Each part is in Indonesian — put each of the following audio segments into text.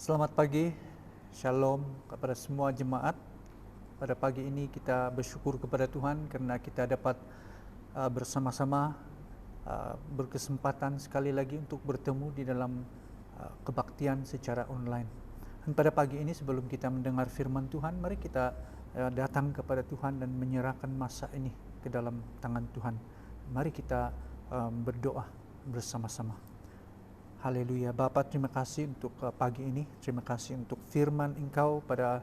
Selamat pagi, Shalom kepada semua jemaat. Pada pagi ini kita bersyukur kepada Tuhan karena kita dapat bersama-sama berkesempatan sekali lagi untuk bertemu di dalam kebaktian secara online. Dan pada pagi ini sebelum kita mendengar firman Tuhan, mari kita datang kepada Tuhan dan menyerahkan masa ini ke dalam tangan Tuhan. Mari kita berdoa bersama-sama. Haleluya. Bapa, terima kasih untuk pagi ini. Terima kasih untuk firman Engkau pada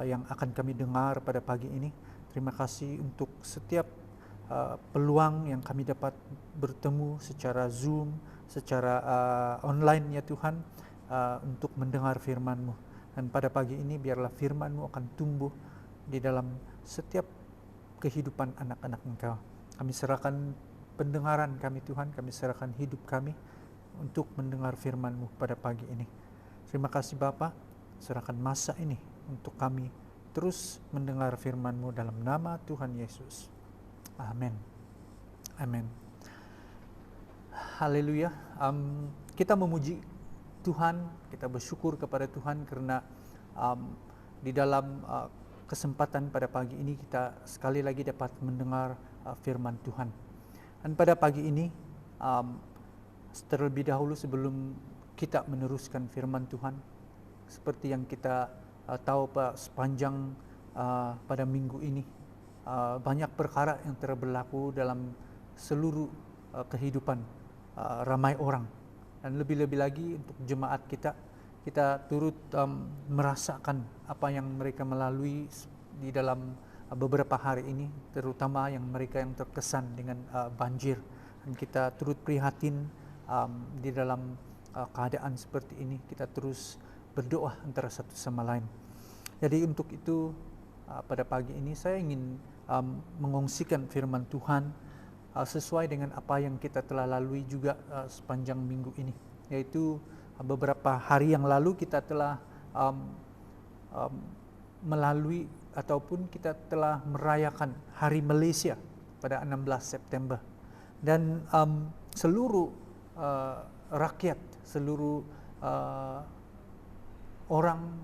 yang akan kami dengar pada pagi ini. Terima kasih untuk setiap peluang yang kami dapat bertemu secara Zoom, secara online ya Tuhan, untuk mendengar firman-Mu. Dan pada pagi ini biarlah firman-Mu akan tumbuh di dalam setiap kehidupan anak-anak Engkau. Kami serahkan pendengaran kami Tuhan, kami serahkan hidup kami untuk mendengar firman-Mu pada pagi ini. Terima kasih Bapa, serahkan masa ini untuk kami terus mendengar firman-Mu dalam nama Tuhan Yesus. Amin. Amin. Haleluya. Kita memuji Tuhan, kita bersyukur kepada Tuhan karena di dalam kesempatan pada pagi ini kita sekali lagi dapat mendengar firman Tuhan. Dan pada pagi ini terlebih dahulu sebelum kita meneruskan firman Tuhan, seperti yang kita tahu sepanjang pada minggu ini, banyak perkara yang berlaku dalam seluruh kehidupan ramai orang. Dan lebih-lebih lagi untuk jemaat kita turut merasakan apa yang mereka melalui di dalam beberapa hari ini, terutama yang mereka yang terkesan dengan banjir. Dan kita turut prihatin di dalam keadaan seperti ini. Kita terus berdoa antara satu sama lain. Jadi untuk itu pada pagi ini saya ingin mengongsikan firman Tuhan sesuai dengan apa yang kita telah lalui juga sepanjang minggu ini, yaitu beberapa hari yang lalu kita telah melalui ataupun kita telah merayakan Hari Malaysia pada 16 September. Dan seluruh rakyat, seluruh orang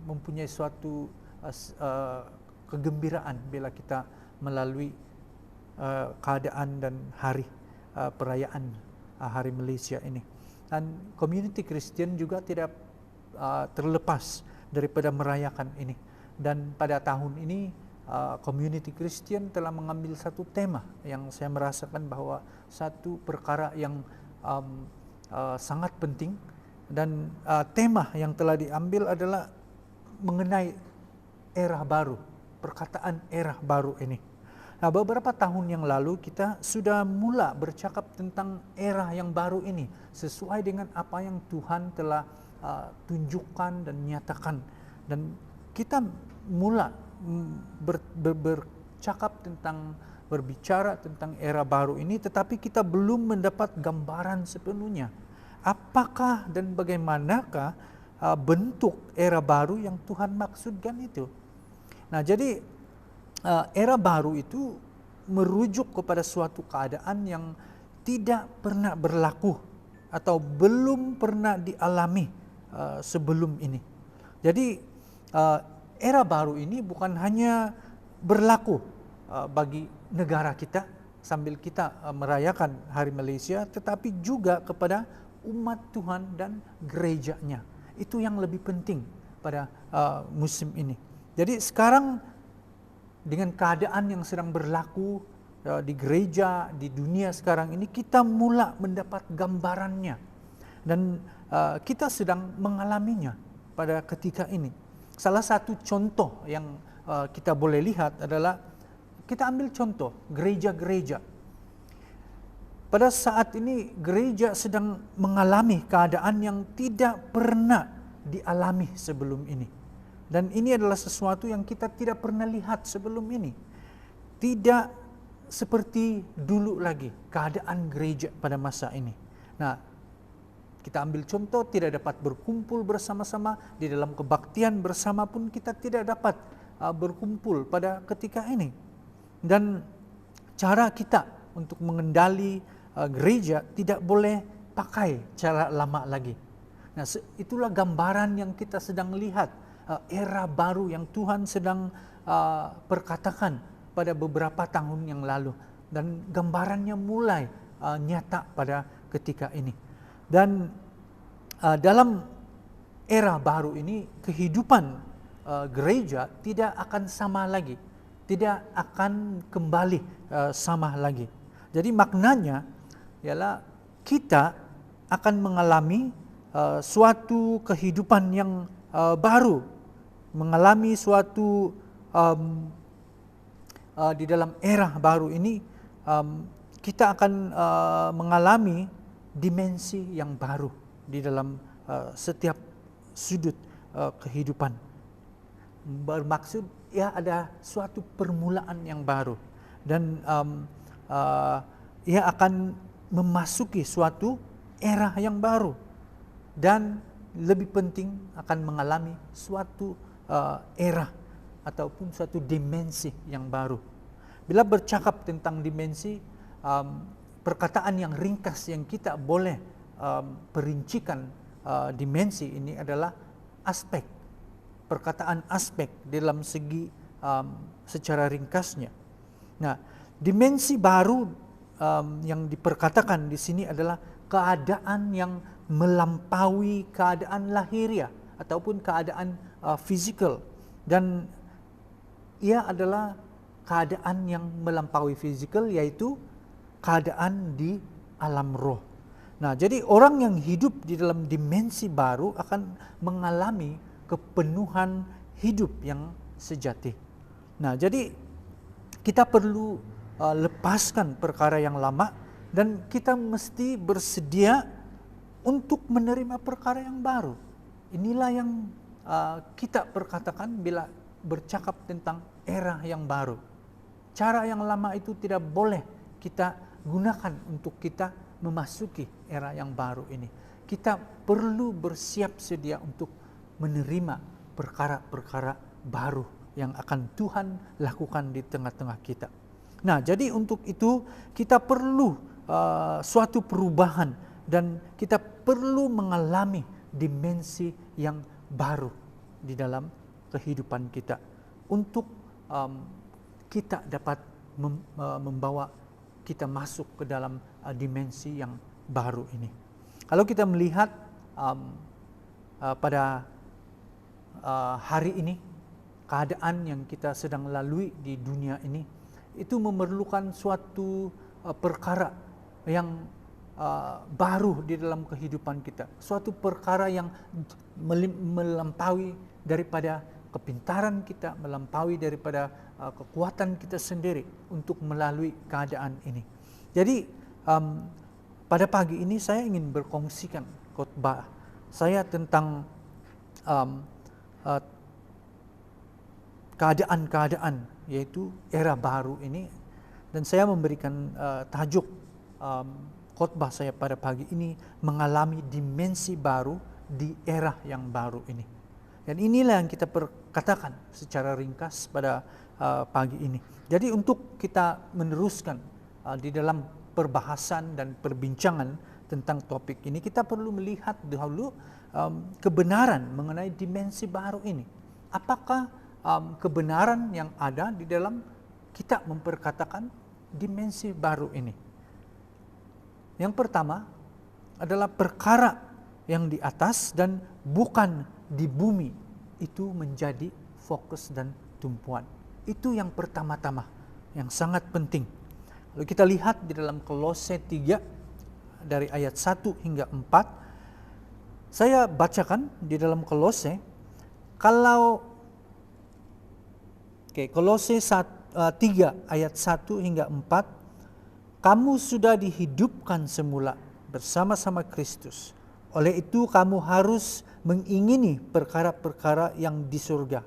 mempunyai suatu kegembiraan bila kita melalui keadaan dan hari perayaan Hari Malaysia ini. Dan community Kristen juga tidak terlepas daripada merayakan ini. Dan pada tahun ini community Kristen telah mengambil satu tema yang saya merasakan bahwa satu perkara yang sangat penting, dan tema yang telah diambil adalah mengenai era baru, perkataan era baru ini. Nah, beberapa tahun yang lalu kita sudah mula bercakap tentang era yang baru ini sesuai dengan apa yang Tuhan telah tunjukkan dan nyatakan, dan kita mula bercakap tentang berbicara tentang era baru ini, tetapi kita belum mendapat gambaran sepenuhnya apakah dan bagaimanakah bentuk era baru yang Tuhan maksudkan itu. Nah, jadi era baru itu merujuk kepada suatu keadaan yang tidak pernah berlaku atau belum pernah dialami sebelum ini. Jadi era baru ini bukan hanya berlaku bagi negara kita sambil kita merayakan Hari Malaysia, tetapi juga kepada umat Tuhan dan gerejanya. Itu yang lebih penting pada musim ini. Jadi sekarang dengan keadaan yang sedang berlaku di gereja, di dunia sekarang ini, kita mula mendapat gambarannya. Dan kita sedang mengalaminya pada ketika ini. Salah satu contoh yang kita boleh lihat adalah, kita ambil contoh gereja-gereja. Pada saat ini gereja sedang mengalami keadaan yang tidak pernah dialami sebelum ini. Dan ini adalah sesuatu yang kita tidak pernah lihat sebelum ini. Tidak seperti dulu lagi keadaan gereja pada masa ini. Nah, kita ambil contoh, tidak dapat berkumpul bersama-sama di dalam kebaktian bersama pun kita tidak dapat berkumpul pada ketika ini. Dan cara kita untuk mengendali gereja tidak boleh pakai cara lama lagi. Nah, itulah gambaran yang kita sedang lihat, era baru yang Tuhan sedang perkatakan pada beberapa tahun yang lalu, dan gambarannya mulai nyata pada ketika ini. Dan dalam era baru ini kehidupan gereja tidak akan sama lagi, tidak akan kembali sama lagi. Jadi maknanya ialah kita akan mengalami suatu kehidupan yang baru, mengalami suatu di dalam era baru ini kita akan mengalami dimensi yang baru di dalam setiap sudut kehidupan. Bermaksud ya ada suatu permulaan yang baru, dan ia akan memasuki suatu era yang baru, dan lebih penting akan mengalami suatu era ataupun suatu dimensi yang baru. Bila bercakap tentang dimensi, perkataan yang ringkas yang kita boleh perincikan dimensi ini adalah aspek, perkataan aspek dalam segi secara ringkasnya. Nah, dimensi baru yang diperkatakan di sini adalah keadaan yang melampaui keadaan lahiriah ataupun keadaan fisikal, dan ia adalah keadaan yang melampaui fisikal, yaitu keadaan di alam roh. Nah, jadi orang yang hidup di dalam dimensi baru akan mengalami kepenuhan hidup yang sejati. Nah, jadi kita perlu lepaskan perkara yang lama, dan kita mesti bersedia untuk menerima perkara yang baru. Inilah yang kita perkatakan bila bercakap tentang era yang baru. Cara yang lama itu tidak boleh kita gunakan untuk kita memasuki era yang baru ini. Kita perlu bersiap sedia untuk menerima perkara-perkara baru yang akan Tuhan lakukan di tengah-tengah kita. Nah, jadi untuk itu kita perlu suatu perubahan, dan kita perlu mengalami dimensi yang baru di dalam kehidupan kita untuk kita dapat membawa kita masuk ke dalam dimensi yang baru ini. Kalau kita melihat pada hari ini, keadaan yang kita sedang lalui di dunia ini, itu memerlukan suatu perkara yang baru di dalam kehidupan kita. Suatu perkara yang melampaui daripada kepintaran kita, melampaui daripada kekuatan kita sendiri untuk melalui keadaan ini. Jadi pada pagi ini saya ingin berkongsikan khotbah saya tentang keadaan-keadaan, yaitu era baru ini, dan saya memberikan tajuk khotbah saya pada pagi ini, mengalami dimensi baru di era yang baru ini. Dan inilah yang kita perkatakan secara ringkas pada pagi ini. Jadi untuk kita meneruskan di dalam perbahasan dan perbincangan tentang topik ini, kita perlu melihat dahulu kebenaran mengenai dimensi baru ini. Apakah kebenaran yang ada di dalam kita memperkatakan dimensi baru ini? Yang pertama adalah perkara yang di atas dan bukan di bumi itu menjadi fokus dan tumpuan. Itu yang pertama-tama, yang sangat penting. Lalu kita lihat di dalam Kolose 3 dari ayat 1 hingga 4. Saya bacakan di dalam Kolose. Kolose 3 ayat 1 hingga 4. Kamu sudah dihidupkan semula bersama-sama Kristus. Oleh itu kamu harus mengingini perkara-perkara yang di surga,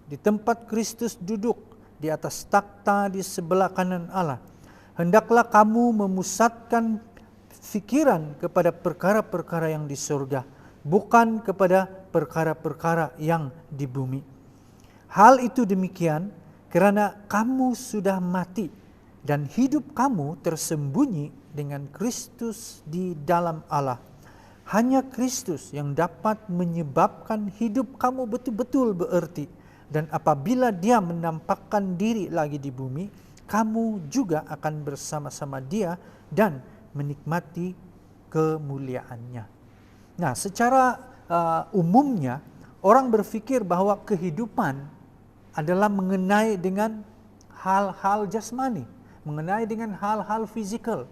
di tempat Kristus duduk di atas takhta di sebelah kanan Allah. Hendaklah kamu memusatkan fikiran kepada perkara-perkara yang di surga, bukan kepada perkara-perkara yang di bumi. Hal itu demikian karena kamu sudah mati dan hidup kamu tersembunyi dengan Kristus di dalam Allah. Hanya Kristus yang dapat menyebabkan hidup kamu betul-betul bererti. Dan apabila Dia menampakkan diri lagi di bumi, kamu juga akan bersama-sama Dia dan menikmati kemuliaannya. Nah, secara umumnya orang berpikir bahwa kehidupan adalah mengenai dengan hal-hal jasmani, mengenai dengan hal-hal fisikal.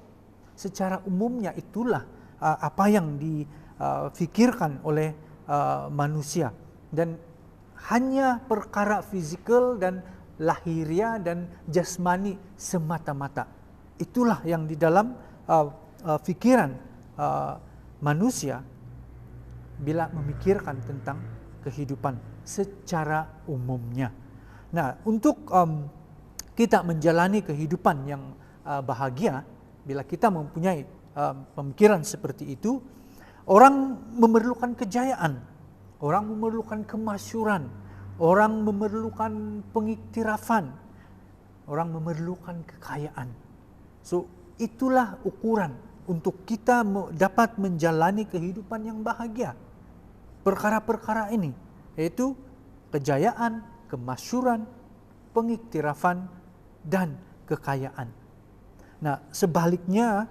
Secara umumnya itulah apa yang difikirkan oleh manusia, dan hanya perkara fisikal dan lahiriah dan jasmani semata-mata. Itulah yang di dalam pikiran manusia bila memikirkan tentang kehidupan secara umumnya. Nah, untuk kita menjalani kehidupan yang bahagia, bila kita mempunyai pemikiran seperti itu, orang memerlukan kejayaan, orang memerlukan kemasyhuran, orang memerlukan pengiktirafan, orang memerlukan kekayaan. So, itulah ukuran untuk kita dapat menjalani kehidupan yang bahagia. Perkara-perkara ini, yaitu kejayaan, kemasyhuran, pengiktirafan, dan kekayaan. Nah, sebaliknya,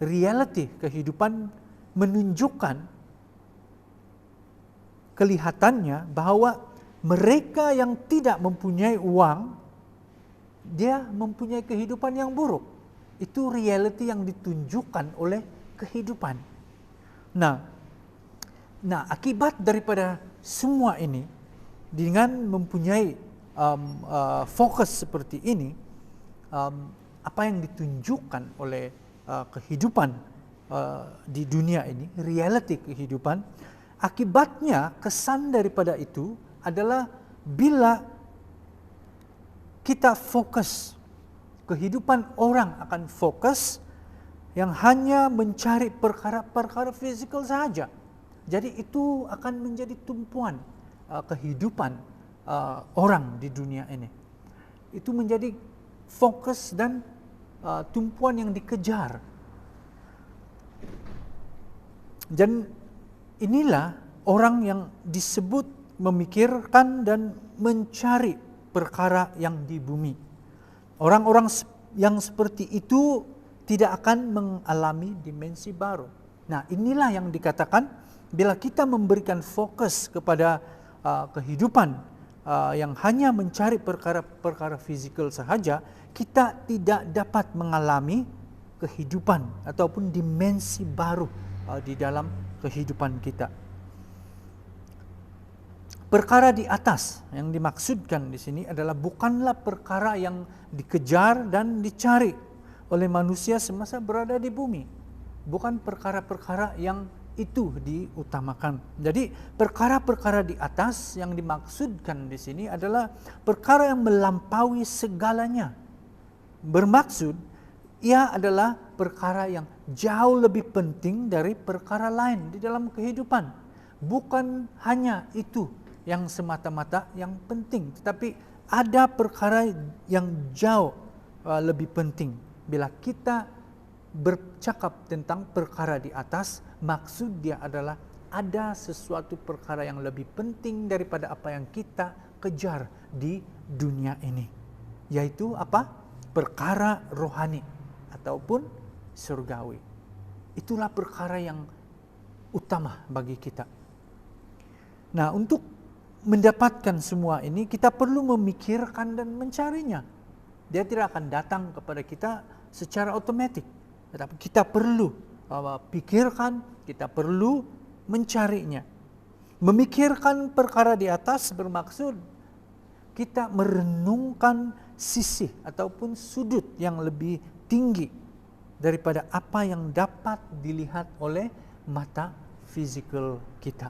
realiti kehidupan menunjukkan kelihatannya bahwa mereka yang tidak mempunyai uang, dia mempunyai kehidupan yang buruk. Itu realiti yang ditunjukkan oleh kehidupan. Nah, akibat daripada semua ini, dengan mempunyai fokus seperti ini, apa yang ditunjukkan oleh kehidupan di dunia ini, realiti kehidupan, akibatnya kesan daripada itu adalah bila kita fokus, kehidupan orang akan fokus yang hanya mencari perkara-perkara fisikal sahaja. Jadi itu akan menjadi tumpuan kehidupan orang di dunia ini. Itu menjadi fokus dan tumpuan yang dikejar. Dan inilah orang yang disebut memikirkan dan mencari perkara yang di bumi. Orang-orang yang seperti itu tidak akan mengalami dimensi baru. Nah, inilah yang dikatakan bila kita memberikan fokus kepada kehidupan yang hanya mencari perkara-perkara fisikal sahaja, kita tidak dapat mengalami kehidupan ataupun dimensi baru di dalam kehidupan kita. Perkara di atas yang dimaksudkan di sini adalah bukanlah perkara yang dikejar dan dicari oleh manusia semasa berada di bumi. Bukan perkara-perkara yang itu diutamakan. Jadi perkara-perkara di atas yang dimaksudkan di sini adalah perkara yang melampaui segalanya. Bermaksud ia adalah perkara yang jauh lebih penting dari perkara lain di dalam kehidupan. Bukan hanya itu yang semata-mata yang penting, tetapi ada perkara yang jauh lebih penting. Bila kita bercakap tentang perkara di atas, maksud dia adalah ada sesuatu perkara yang lebih penting daripada apa yang kita kejar di dunia ini, yaitu apa? Perkara rohani ataupun surgawi. Itulah perkara yang utama bagi kita. Nah, untuk mendapatkan semua ini, kita perlu memikirkan dan mencarinya. Dia tidak akan datang kepada kita secara otomatis, tetapi kita perlu pikirkan, kita perlu mencarinya. Memikirkan perkara di atas bermaksud kita merenungkan sisi ataupun sudut yang lebih tinggi daripada apa yang dapat dilihat oleh mata fisikal kita.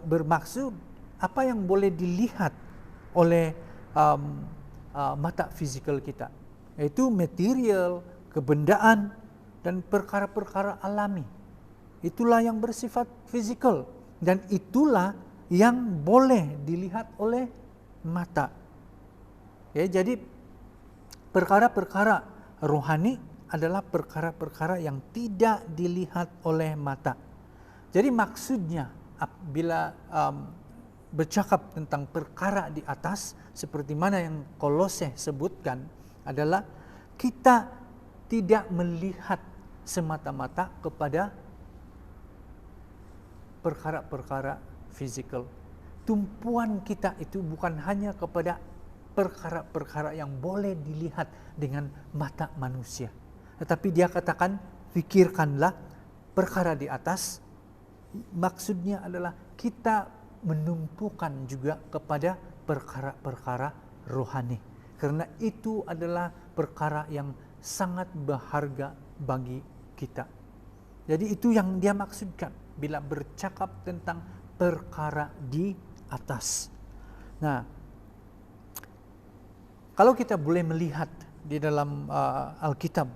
Bermaksud apa yang boleh dilihat oleh mata fisikal kita, yaitu material, kebendaan, dan perkara-perkara alami. Itulah yang bersifat fisikal, dan itulah yang boleh dilihat oleh mata. Ya, jadi perkara-perkara rohani adalah perkara-perkara yang tidak dilihat oleh mata. Jadi maksudnya bila bercakap tentang perkara di atas, seperti mana yang Kolose sebutkan, adalah kita tidak melihat semata-mata kepada perkara-perkara fisikal. Tumpuan kita itu bukan hanya kepada perkara-perkara yang boleh dilihat dengan mata manusia. Tetapi dia katakan, pikirkanlah perkara di atas. Maksudnya adalah kita menumpukan juga kepada perkara-perkara rohani. Karena itu adalah perkara yang sangat berharga bagi kita. Jadi itu yang dia maksudkan bila bercakap tentang perkara di atas. Nah, kalau kita boleh melihat di dalam Alkitab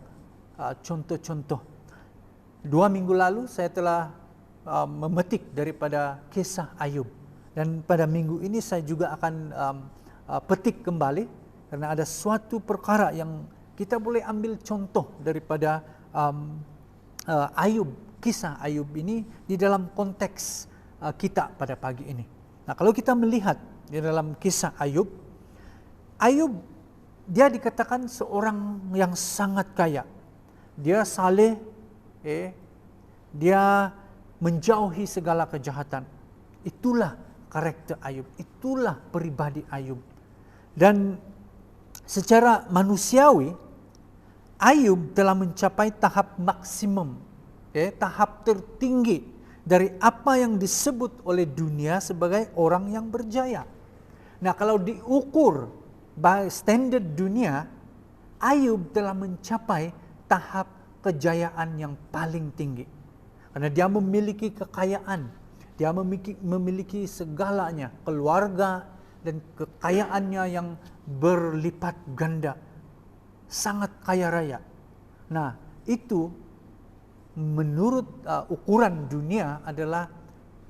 contoh-contoh. 2 minggu lalu saya telah memetik daripada kisah Ayub. Dan pada minggu ini saya juga akan petik kembali, karena ada suatu perkara yang kita boleh ambil contoh daripada Ayub, kisah Ayub ini di dalam konteks kita pada pagi ini. Nah, kalau kita melihat di dalam kisah Ayub, dia dikatakan seorang yang sangat kaya. Dia saleh, dia menjauhi segala kejahatan. Itulah karakter Ayub, itulah pribadi Ayub. Dan secara manusiawi, Ayub telah mencapai tahap maksimum, tahap tertinggi dari apa yang disebut oleh dunia sebagai orang yang berjaya. Nah, kalau diukur by standard dunia, Ayub telah mencapai tahap kejayaan yang paling tinggi. Karena dia memiliki kekayaan, dia memiliki segalanya, keluarga dan kekayaannya yang berlipat ganda. Sangat kaya raya. Nah, itu menurut ukuran dunia adalah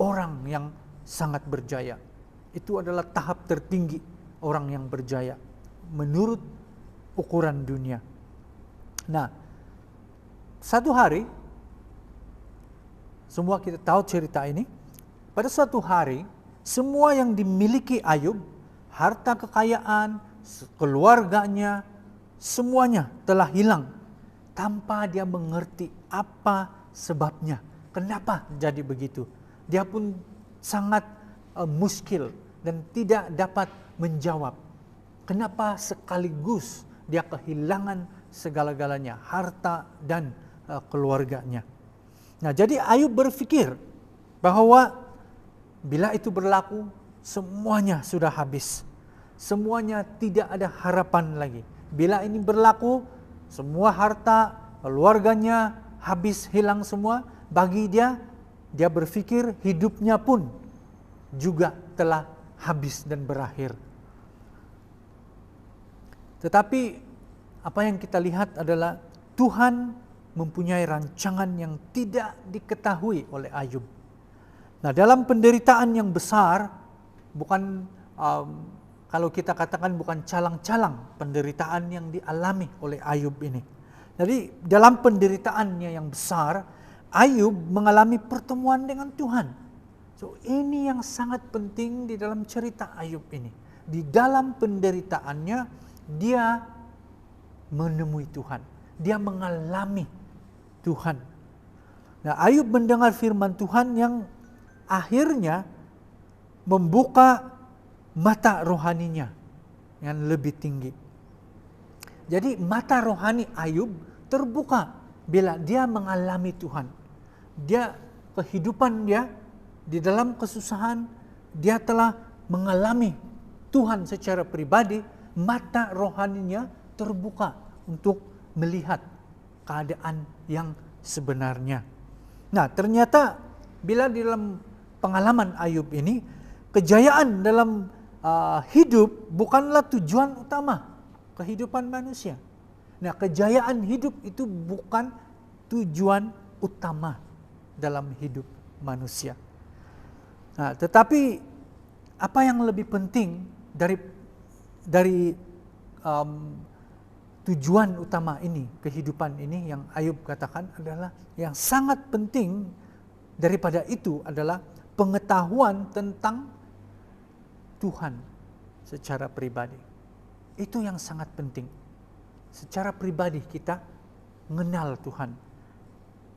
orang yang sangat berjaya. Itu adalah tahap tertinggi orang yang berjaya menurut ukuran dunia. Nah, satu hari, semua kita tahu cerita ini, pada suatu hari semua yang dimiliki Ayub, harta kekayaan, keluarganya, semuanya telah hilang tanpa dia mengerti apa sebabnya. Kenapa jadi begitu? Dia pun sangat muskil dan tidak dapat menjawab. Kenapa sekaligus dia kehilangan segala-galanya, harta dan keluarganya. Nah, jadi Ayub berpikir bahwa bila itu berlaku, semuanya sudah habis. Semuanya tidak ada harapan lagi. Bila ini berlaku, semua harta, keluarganya habis, hilang semua. Bagi dia berpikir hidupnya pun juga telah habis dan berakhir. Tetapi apa yang kita lihat adalah Tuhan mempunyai rancangan yang tidak diketahui oleh Ayub. Nah, dalam penderitaan yang besar, bukan kalau kita katakan bukan calang-calang penderitaan yang dialami oleh Ayub ini. Jadi dalam penderitaannya yang besar, Ayub mengalami pertemuan dengan Tuhan. So, ini yang sangat penting di dalam cerita Ayub ini. Di dalam penderitaannya, dia menemui Tuhan. Dia mengalami Tuhan. Nah, Ayub mendengar firman Tuhan yang akhirnya membuka mata rohaninya yang lebih tinggi. Jadi mata rohani Ayub terbuka bila dia mengalami Tuhan. Kehidupan dia di dalam kesusahan, dia telah mengalami Tuhan secara pribadi, mata rohaninya terbuka untuk melihat keadaan yang sebenarnya. Nah, ternyata bila di dalam pengalaman Ayub ini, kejayaan dalam hidup bukanlah tujuan utama kehidupan manusia. Nah, kejayaan hidup itu bukan tujuan utama dalam hidup manusia. Nah, tetapi apa yang lebih penting dari tujuan utama ini, kehidupan ini yang Ayub katakan adalah yang sangat penting daripada itu adalah pengetahuan tentang Tuhan secara pribadi. Itu yang sangat penting. Secara pribadi kita mengenal Tuhan.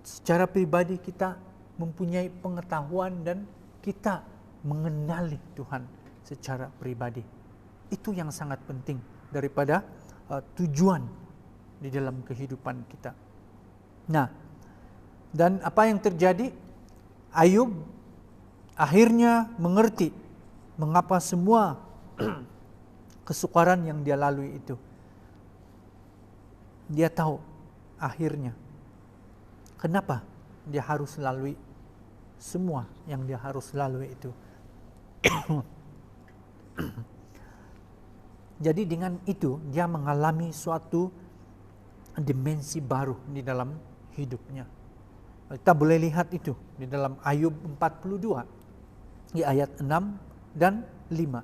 Secara pribadi kita mempunyai pengetahuan dan kita mengenali Tuhan secara pribadi. Itu yang sangat penting daripada tujuan di dalam kehidupan kita. Nah, dan apa yang terjadi? Ayub akhirnya mengerti mengapa semua kesukaran yang dia lalui itu. Dia tahu akhirnya kenapa dia harus lalui semua yang dia harus lalui itu. Jadi dengan itu dia mengalami suatu dimensi baru di dalam hidupnya. Kita boleh lihat itu di dalam Ayub 42 di ayat 6 dan 5.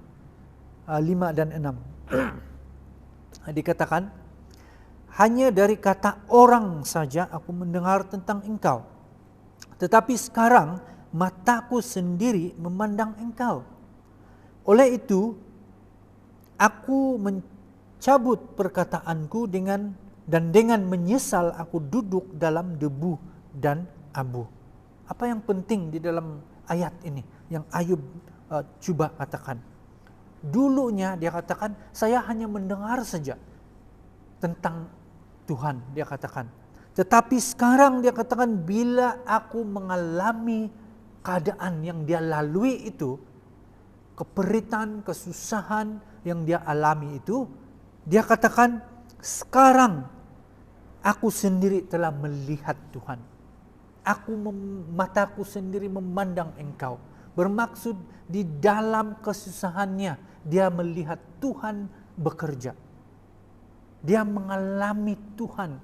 5 dan 6. Dikatakan, hanya dari kata orang saja aku mendengar tentang engkau. Tetapi sekarang mataku sendiri memandang engkau. Oleh itu, aku mencabut perkataanku dengan menyesal aku duduk dalam debu dan abu. Apa yang penting di dalam ayat ini yang Ayub coba katakan? Dulunya dia katakan, saya hanya mendengar saja tentang Tuhan, dia katakan. Tetapi sekarang dia katakan, bila aku mengalami keadaan yang dia lalui itu, keperitan, kesusahan yang dia alami itu, dia katakan, sekarang aku sendiri telah melihat Tuhan. Mataku sendiri memandang engkau. Bermaksud di dalam kesusahannya, dia melihat Tuhan bekerja. Dia mengalami Tuhan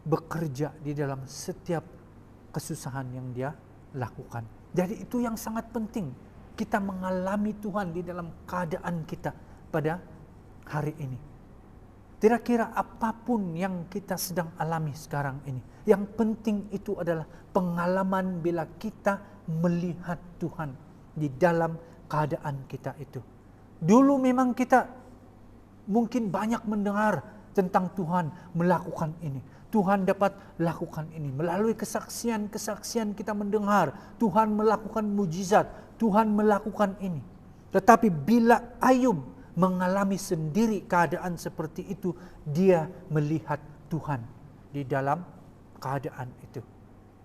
bekerja di dalam setiap kesusahan yang dia lakukan. Jadi itu yang sangat penting. Kita mengalami Tuhan di dalam keadaan kita pada hari ini. Kira-kira apapun yang kita sedang alami sekarang ini, yang penting itu adalah pengalaman bila kita melihat Tuhan di dalam keadaan kita itu. Dulu memang kita mungkin banyak mendengar tentang Tuhan melakukan ini. Tuhan dapat lakukan ini. Melalui kesaksian-kesaksian kita mendengar Tuhan melakukan mujizat, Tuhan melakukan ini. Tetapi bila Ayub mengalami sendiri keadaan seperti itu, dia melihat Tuhan di dalam keadaan itu.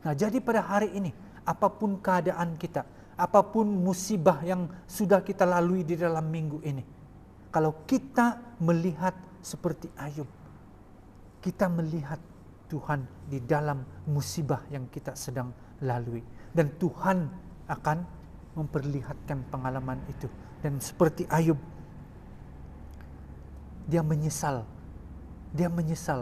Nah, jadi pada hari ini, apapun keadaan kita, apapun musibah yang sudah kita lalui di dalam minggu ini, kalau kita melihat seperti Ayub, kita melihat Tuhan di dalam musibah yang kita sedang lalui. Dan Tuhan akan memperlihatkan pengalaman itu. Dan seperti Ayub, dia menyesal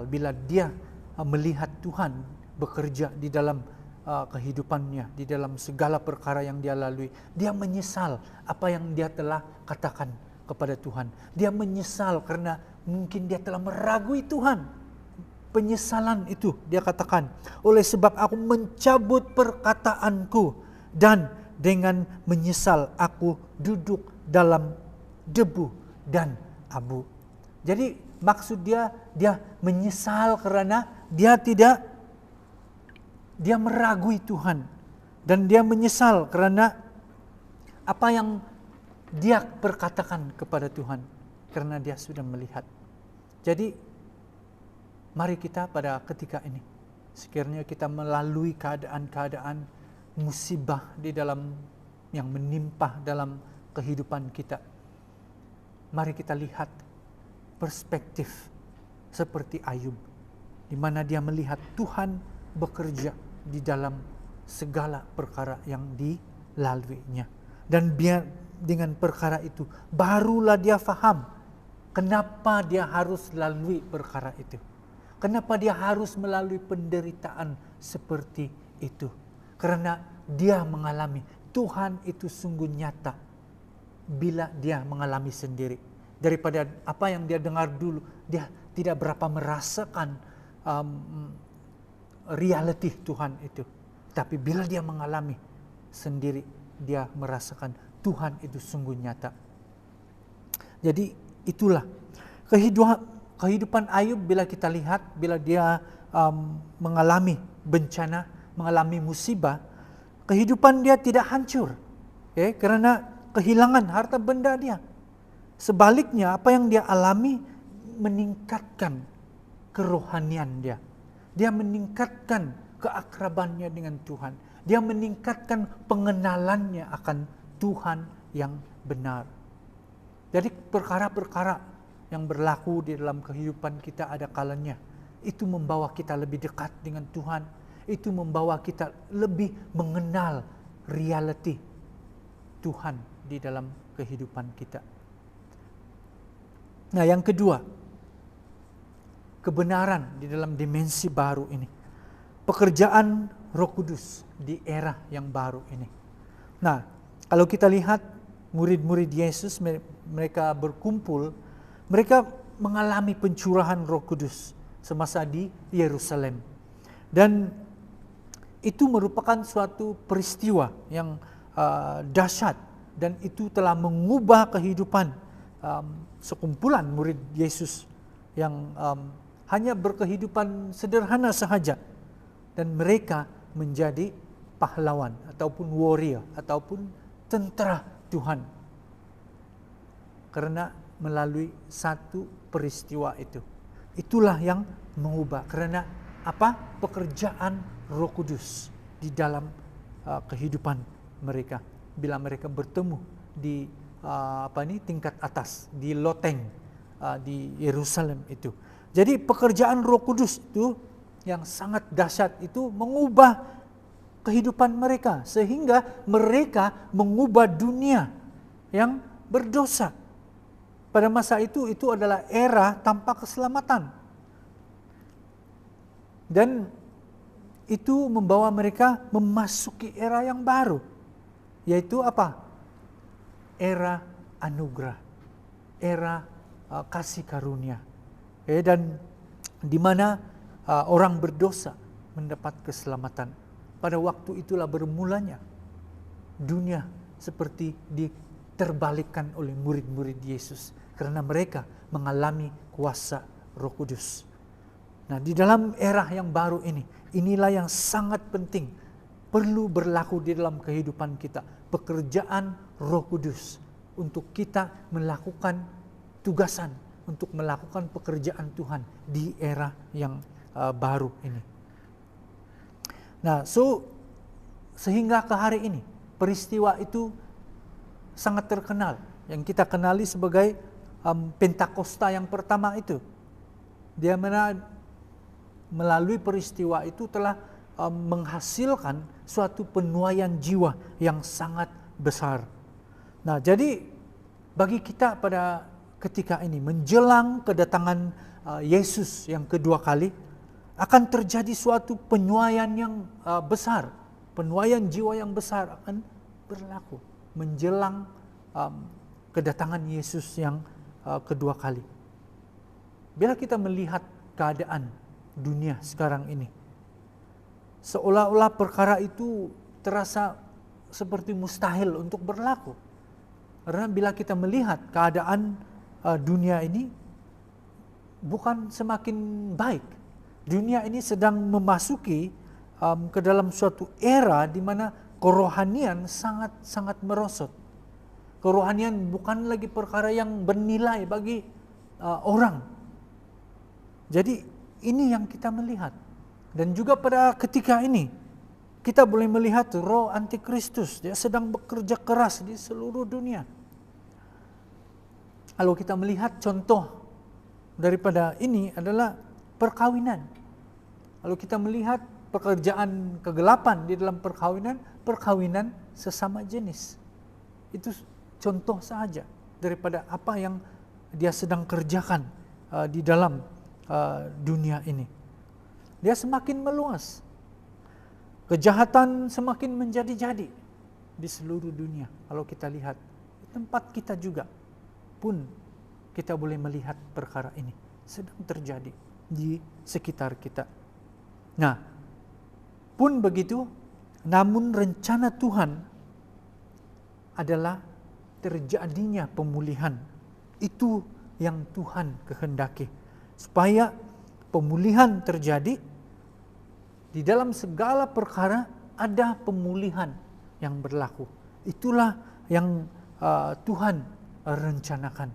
bila dia melihat Tuhan bekerja di dalam kehidupannya, di dalam segala perkara yang dia lalui. Dia menyesal apa yang dia telah katakan kepada Tuhan. Dia menyesal karena mungkin dia telah meragui Tuhan. Penyesalan itu dia katakan, oleh sebab aku mencabut perkataanku dan dengan menyesal aku duduk dalam debu dan abu. Jadi maksud dia menyesal karena dia meragui Tuhan. Dan dia menyesal karena apa yang dia perkatakan kepada Tuhan. Karena dia sudah melihat. Jadi mari kita pada ketika ini, sekiranya kita melalui keadaan-keadaan musibah di dalam yang menimpa dalam kehidupan kita. Mari kita lihat perspektif seperti Ayub, di mana dia melihat Tuhan bekerja di dalam segala perkara yang dilaluinya. Dan biar dengan perkara itu, barulah dia faham kenapa dia harus lalui perkara itu. Kenapa dia harus melalui penderitaan seperti itu. Karena dia mengalami Tuhan itu sungguh nyata bila dia mengalami sendiri. Daripada apa yang dia dengar dulu, tidak berapa merasakan reality Tuhan itu. Tapi bila dia mengalami sendiri, dia merasakan Tuhan itu sungguh nyata. Jadi itulah kehidupan Ayub. Bila kita lihat, bila dia mengalami bencana, mengalami musibah, kehidupan dia tidak hancur, karena kehilangan harta benda dia. Sebaliknya, apa yang dia alami meningkatkan kerohanian dia. Dia meningkatkan keakrabannya dengan Tuhan. Dia meningkatkan pengenalannya akan Tuhan yang benar. Jadi perkara-perkara yang berlaku di dalam kehidupan kita ada kalanya itu membawa kita lebih dekat dengan Tuhan. Itu membawa kita lebih mengenal reality Tuhan di dalam kehidupan kita. Nah, yang kedua, kebenaran di dalam dimensi baru ini. Pekerjaan Roh Kudus di era yang baru ini. Nah, kalau kita lihat murid-murid Yesus, mereka berkumpul, mereka mengalami pencurahan Roh Kudus semasa di Yerusalem. Dan itu merupakan suatu peristiwa yang dahsyat, dan itu telah mengubah kehidupan sekumpulan murid Yesus yang hanya berkehidupan sederhana sahaja, dan mereka menjadi pahlawan ataupun warrior ataupun tentara Tuhan karena melalui satu peristiwa itu. Itulah yang mengubah, karena apa? Pekerjaan Roh Kudus di dalam kehidupan mereka. Bila mereka bertemu di tingkat atas, di loteng di Yerusalem itu. Jadi pekerjaan Roh Kudus itu yang sangat dahsyat itu mengubah kehidupan mereka, sehingga mereka mengubah dunia yang berdosa. Pada masa itu adalah era tanpa keselamatan. Dan itu membawa mereka memasuki era yang baru, yaitu apa? Era anugerah, era kasih karunia, dan di mana orang berdosa mendapat keselamatan. Pada waktu itulah bermulanya dunia seperti diterbalikkan oleh murid-murid Yesus, karena mereka mengalami kuasa Roh Kudus. Nah, di dalam era yang baru ini, inilah yang sangat penting, perlu berlaku di dalam kehidupan kita. Pekerjaan Roh Kudus untuk kita melakukan tugasan, untuk melakukan pekerjaan Tuhan di era yang baru ini. Nah, sehingga ke hari ini peristiwa itu sangat terkenal, yang kita kenali sebagai Pentakosta yang pertama itu. Dia melalui peristiwa itu telah menghasilkan suatu penuaian jiwa yang sangat besar. Nah, jadi bagi kita pada ketika ini menjelang kedatangan Yesus yang kedua kali, akan terjadi suatu penuaian yang besar, penuaian jiwa yang besar akan berlaku menjelang kedatangan Yesus yang kedua kali. Bila kita melihat keadaan dunia sekarang ini, seolah-olah perkara itu terasa seperti mustahil untuk berlaku. Karena bila kita melihat keadaan dunia ini bukan semakin baik. Dunia ini sedang memasuki ke dalam suatu era di mana kerohanian sangat merosot. Kerohanian bukan lagi perkara yang bernilai bagi orang. Jadi ini yang kita melihat. Dan juga pada ketika ini kita boleh melihat roh antikristus, dia sedang bekerja keras di seluruh dunia. Kalau kita melihat contoh daripada ini adalah perkawinan. Kalau kita melihat pekerjaan kegelapan di dalam perkawinan sesama jenis. Itu contoh saja daripada apa yang dia sedang kerjakan di dalam dunia ini. Dia semakin meluas. Kejahatan semakin menjadi-jadi di seluruh dunia. Kalau kita lihat di tempat kita juga pun kita boleh melihat perkara ini. sedang terjadi di sekitar kita. Nah, pun begitu, namun rencana Tuhan adalah terjadinya pemulihan. Itu yang Tuhan kehendaki. Supaya pemulihan terjadi, di dalam segala perkara ada pemulihan yang berlaku. Itulah yang Tuhan rencanakan.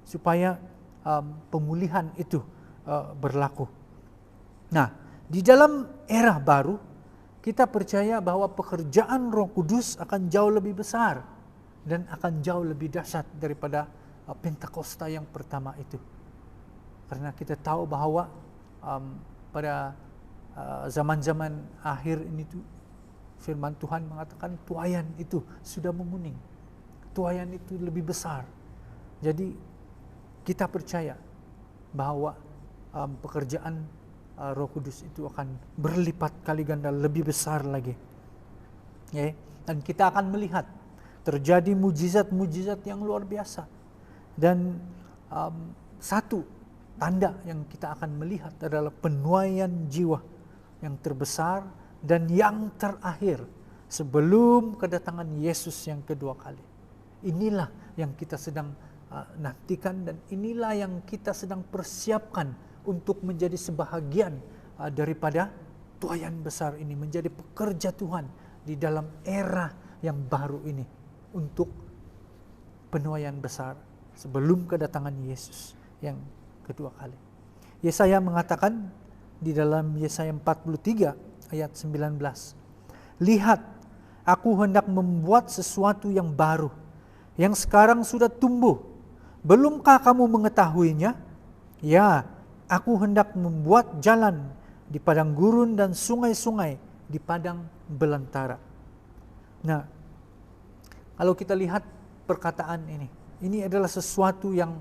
Supaya pemulihan itu berlaku. Nah, di dalam era baru, kita percaya bahwa pekerjaan Roh Kudus akan jauh lebih besar dan akan jauh lebih dahsyat daripada Pentakosta yang pertama itu. Karena kita tahu bahwa pada zaman-zaman akhir ini tuh firman Tuhan mengatakan tuaian itu sudah menguning. Tuaian itu lebih besar. Jadi kita percaya bahwa pekerjaan Roh Kudus itu akan berlipat kali ganda lebih besar lagi. Ya, dan kita akan melihat terjadi mujizat-mujizat yang luar biasa. Dan satu tanda yang kita akan melihat adalah penuaian jiwa yang terbesar dan yang terakhir sebelum kedatangan Yesus yang kedua kali. Inilah yang kita sedang nantikan dan inilah yang kita sedang persiapkan untuk menjadi sebahagian daripada tuaian besar ini, menjadi pekerja Tuhan di dalam era yang baru ini untuk penuaian besar sebelum kedatangan Yesus yang kedua kali. Yesaya mengatakan di dalam Yesaya 43 ayat 19, "Lihat, aku hendak membuat sesuatu yang baru, yang sekarang sudah tumbuh. Belumkah kamu mengetahuinya? Ya, aku hendak membuat jalan di padang gurun dan sungai-sungai di padang belantara." Nah, kalau kita lihat perkataan ini adalah sesuatu yang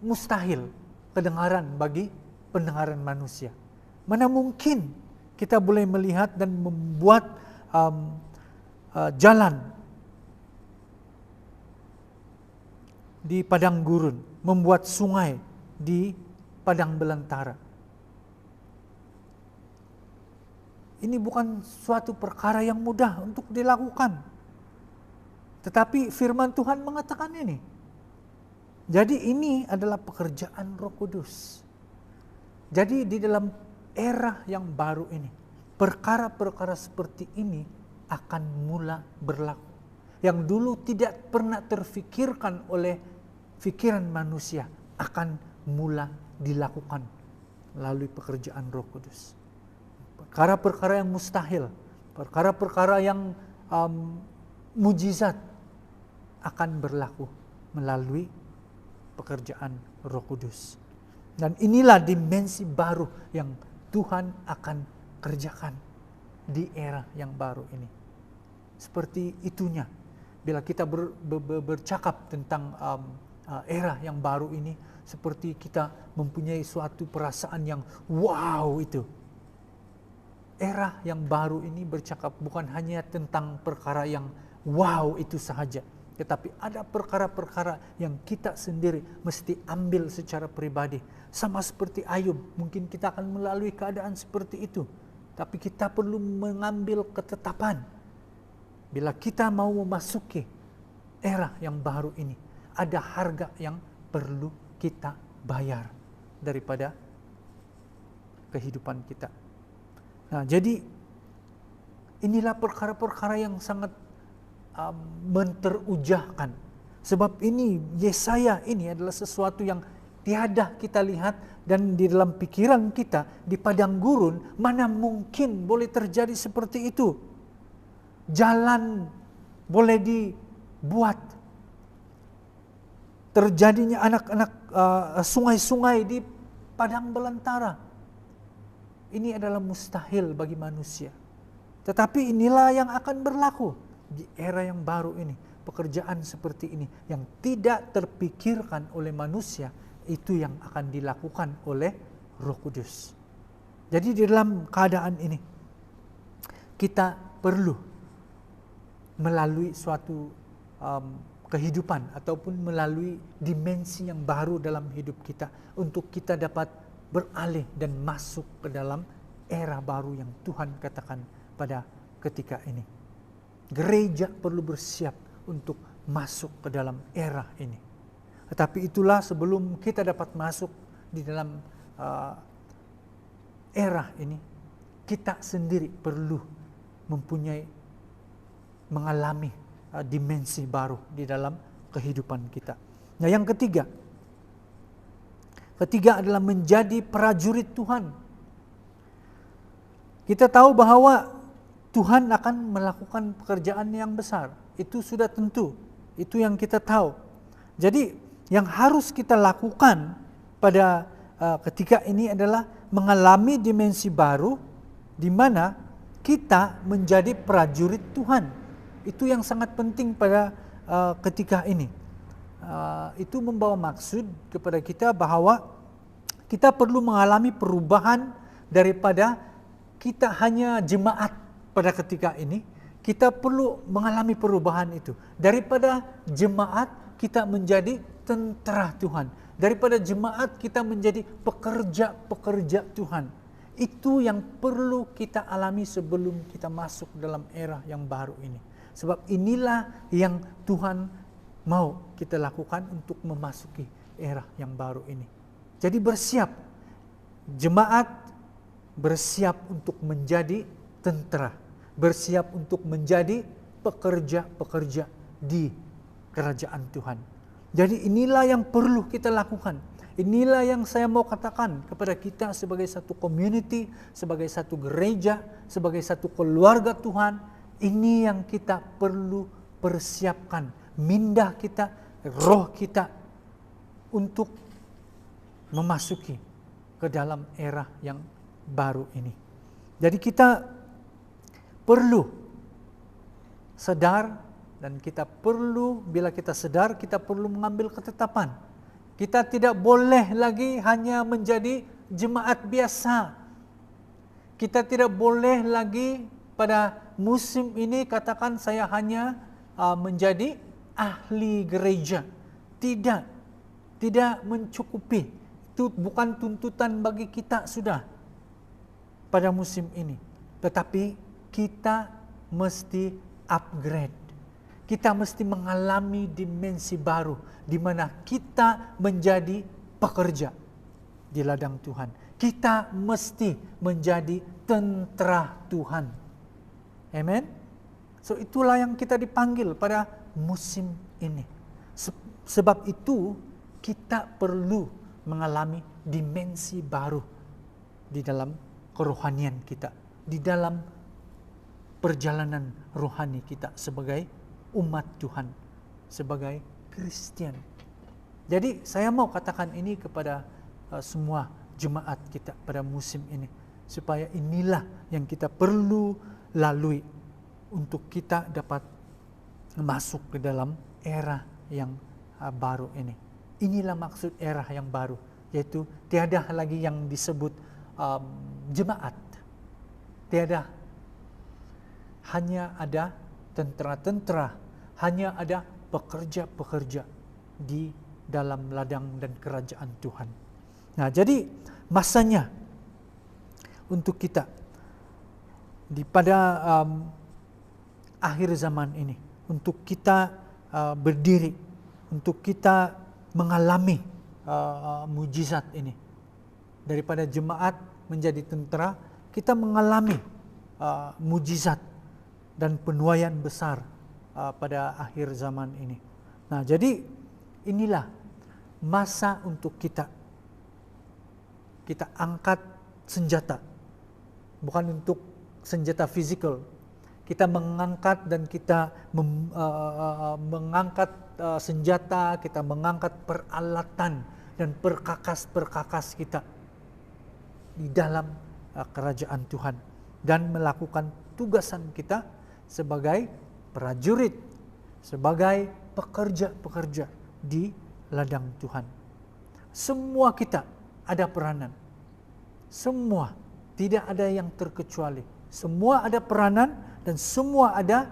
mustahil kedengaran bagi pendengaran manusia. Mana mungkin kita boleh melihat dan membuat jalan di padang gurun, membuat sungai di padang belantara. Ini bukan suatu perkara yang mudah untuk dilakukan. Tetapi firman Tuhan mengatakan ini. Jadi ini adalah pekerjaan Roh Kudus. Jadi di dalam era yang baru ini, perkara-perkara seperti ini akan mula berlaku. Yang dulu tidak pernah terfikirkan oleh pikiran manusia akan mula dilakukan melalui pekerjaan Roh Kudus. Perkara-perkara yang mustahil, perkara-perkara yang mujizat akan berlaku melalui pekerjaan Roh Kudus. Dan inilah dimensi baru yang Tuhan akan kerjakan di era yang baru ini. Seperti itunya, bila kita bercakap tentang era yang baru ini, seperti kita mempunyai suatu perasaan yang wow itu. Era yang baru ini bercakap bukan hanya tentang perkara yang wow itu sahaja, tetapi ada perkara-perkara yang kita sendiri mesti ambil secara pribadi. Sama seperti Ayub, mungkin kita akan melalui keadaan seperti itu, tapi kita perlu mengambil ketetapan. Bila kita mau memasuki era yang baru ini, ada harga yang perlu kita bayar daripada kehidupan kita. Nah, jadi inilah perkara-perkara yang sangat menterujahkan. Sebab ini Yesaya ini adalah sesuatu yang tiada kita lihat dan di dalam pikiran kita di padang gurun mana mungkin boleh terjadi seperti itu. Jalan boleh dibuat, terjadinya anak-anak sungai-sungai di padang belantara. Ini adalah mustahil bagi manusia. Tetapi inilah yang akan berlaku di era yang baru ini. Pekerjaan seperti ini yang tidak terpikirkan oleh manusia, itu yang akan dilakukan oleh Roh Kudus. Jadi di dalam keadaan ini kita perlu melalui suatu kehidupan ataupun melalui dimensi yang baru dalam hidup kita untuk kita dapat beralih dan masuk ke dalam era baru yang Tuhan katakan pada ketika ini. Gereja perlu bersiap untuk masuk ke dalam era ini. Tetapi itulah sebelum kita dapat masuk di dalam era ini, kita sendiri perlu mengalami dimensi baru di dalam kehidupan kita. Nah, yang ketiga adalah menjadi prajurit Tuhan. Kita tahu bahwa Tuhan akan melakukan pekerjaan yang besar. Itu sudah tentu. Itu yang kita tahu. Jadi yang harus kita lakukan pada ketika ini adalah mengalami dimensi baru di mana kita menjadi prajurit Tuhan. Itu yang sangat penting pada ketika ini. Itu membawa maksud kepada kita bahwa kita perlu mengalami perubahan daripada kita hanya jemaat pada ketika ini. Kita perlu mengalami perubahan itu. Daripada jemaat kita menjadi tentara Tuhan. Daripada jemaat kita menjadi pekerja-pekerja Tuhan. Itu yang perlu kita alami sebelum kita masuk dalam era yang baru ini. Sebab inilah yang Tuhan mau kita lakukan untuk memasuki era yang baru ini. Jadi bersiap. Jemaat bersiap untuk menjadi tentara. Bersiap untuk menjadi pekerja-pekerja di kerajaan Tuhan. Jadi inilah yang perlu kita lakukan. Inilah yang saya mau katakan kepada kita sebagai satu community, sebagai satu gereja, sebagai satu keluarga Tuhan. Ini yang kita perlu persiapkan. Mindah kita, roh kita untuk memasuki ke dalam era yang baru ini. Jadi kita perlu sadar dan kita perlu, bila kita sadar, kita perlu mengambil ketetapan. Kita tidak boleh lagi hanya menjadi jemaat biasa. Kita tidak boleh lagi pada musim ini katakan saya hanya menjadi ahli gereja. Tidak mencukupi. Itu bukan tuntutan bagi kita sudah pada musim ini. Tetapi kita mesti upgrade. Kita mesti mengalami dimensi baru di mana kita menjadi pekerja di ladang Tuhan. Kita mesti menjadi tentara Tuhan. Amen. So itulah yang kita dipanggil pada musim ini. Sebab itu kita perlu mengalami dimensi baru di dalam kerohanian kita, di dalam perjalanan rohani kita sebagai umat Tuhan, sebagai Kristen. Jadi saya mau katakan ini kepada semua jemaat kita pada musim ini, supaya inilah yang kita perlu lalui untuk kita dapat masuk ke dalam era yang baru ini. Inilah maksud era yang baru, yaitu tiada lagi yang disebut jemaat. Tiada, hanya ada tentara-tentara, hanya ada pekerja-pekerja di dalam ladang dan kerajaan Tuhan. Nah, jadi masanya untuk kita pada akhir zaman ini, untuk kita berdiri, untuk kita mengalami mujizat ini. Daripada jemaat menjadi tentara, kita mengalami mujizat dan penuaian besar pada akhir zaman ini. Nah, jadi inilah masa untuk kita angkat senjata, bukan untuk senjata fisikal. Kita mengangkat dan kita mengangkat senjata, kita mengangkat peralatan dan perkakas-perkakas kita di dalam kerajaan Tuhan dan melakukan tugasan kita sebagai prajurit, sebagai pekerja-pekerja di ladang Tuhan. Semua kita ada peranan. Semua, tidak ada yang terkecuali. Semua ada peranan dan semua ada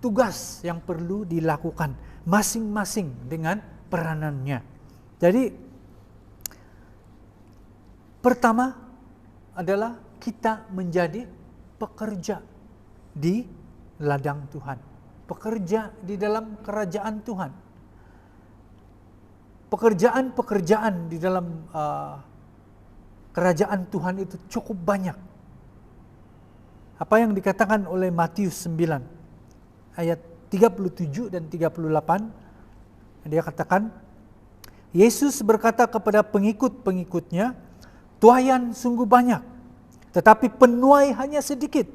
tugas yang perlu dilakukan masing-masing dengan peranannya. Jadi pertama adalah kita menjadi pekerja di ladang Tuhan, pekerja di dalam kerajaan Tuhan. Pekerjaan-pekerjaan di dalam kerajaan Tuhan itu cukup banyak. Apa yang dikatakan oleh Matius 9 ayat 37 dan 38, dia katakan, Yesus berkata kepada pengikut-pengikutnya, tuaian sungguh banyak, tetapi penuai hanya sedikit.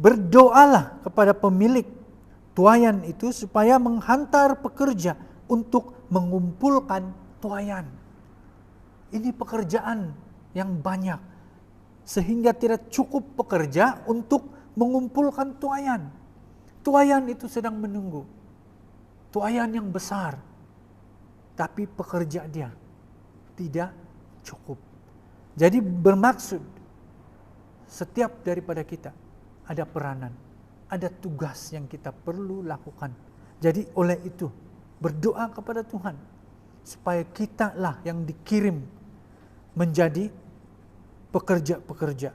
Berdoalah kepada pemilik tuaian itu supaya menghantar pekerja untuk mengumpulkan tuaian. Ini pekerjaan yang banyak, sehingga tidak cukup pekerja untuk mengumpulkan tuaian. Tuaian itu sedang menunggu, tuaian yang besar, tapi pekerja dia tidak cukup. Jadi bermaksud setiap daripada kita ada peranan, ada tugas yang kita perlu lakukan. Jadi oleh itu berdoa kepada Tuhan supaya kita lah yang dikirim menjadi pekerja-pekerja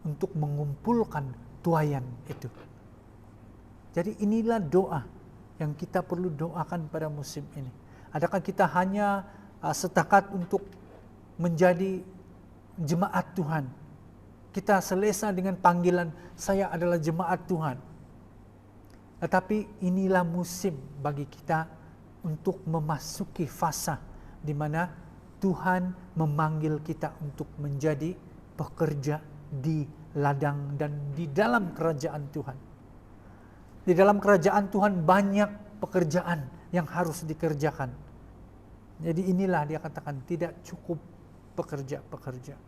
untuk mengumpulkan tuaian itu. Jadi inilah doa yang kita perlu doakan pada musim ini. Adakah kita hanya setakat untuk menjadi jemaat Tuhan? Kita selesa dengan panggilan saya adalah jemaat Tuhan. Tetapi inilah musim bagi kita untuk memasuki fasa di mana Tuhan memanggil kita untuk menjadi pekerja di ladang dan di dalam kerajaan Tuhan. Di dalam kerajaan Tuhan banyak pekerjaan yang harus dikerjakan. Jadi inilah dia katakan tidak cukup pekerja-pekerja.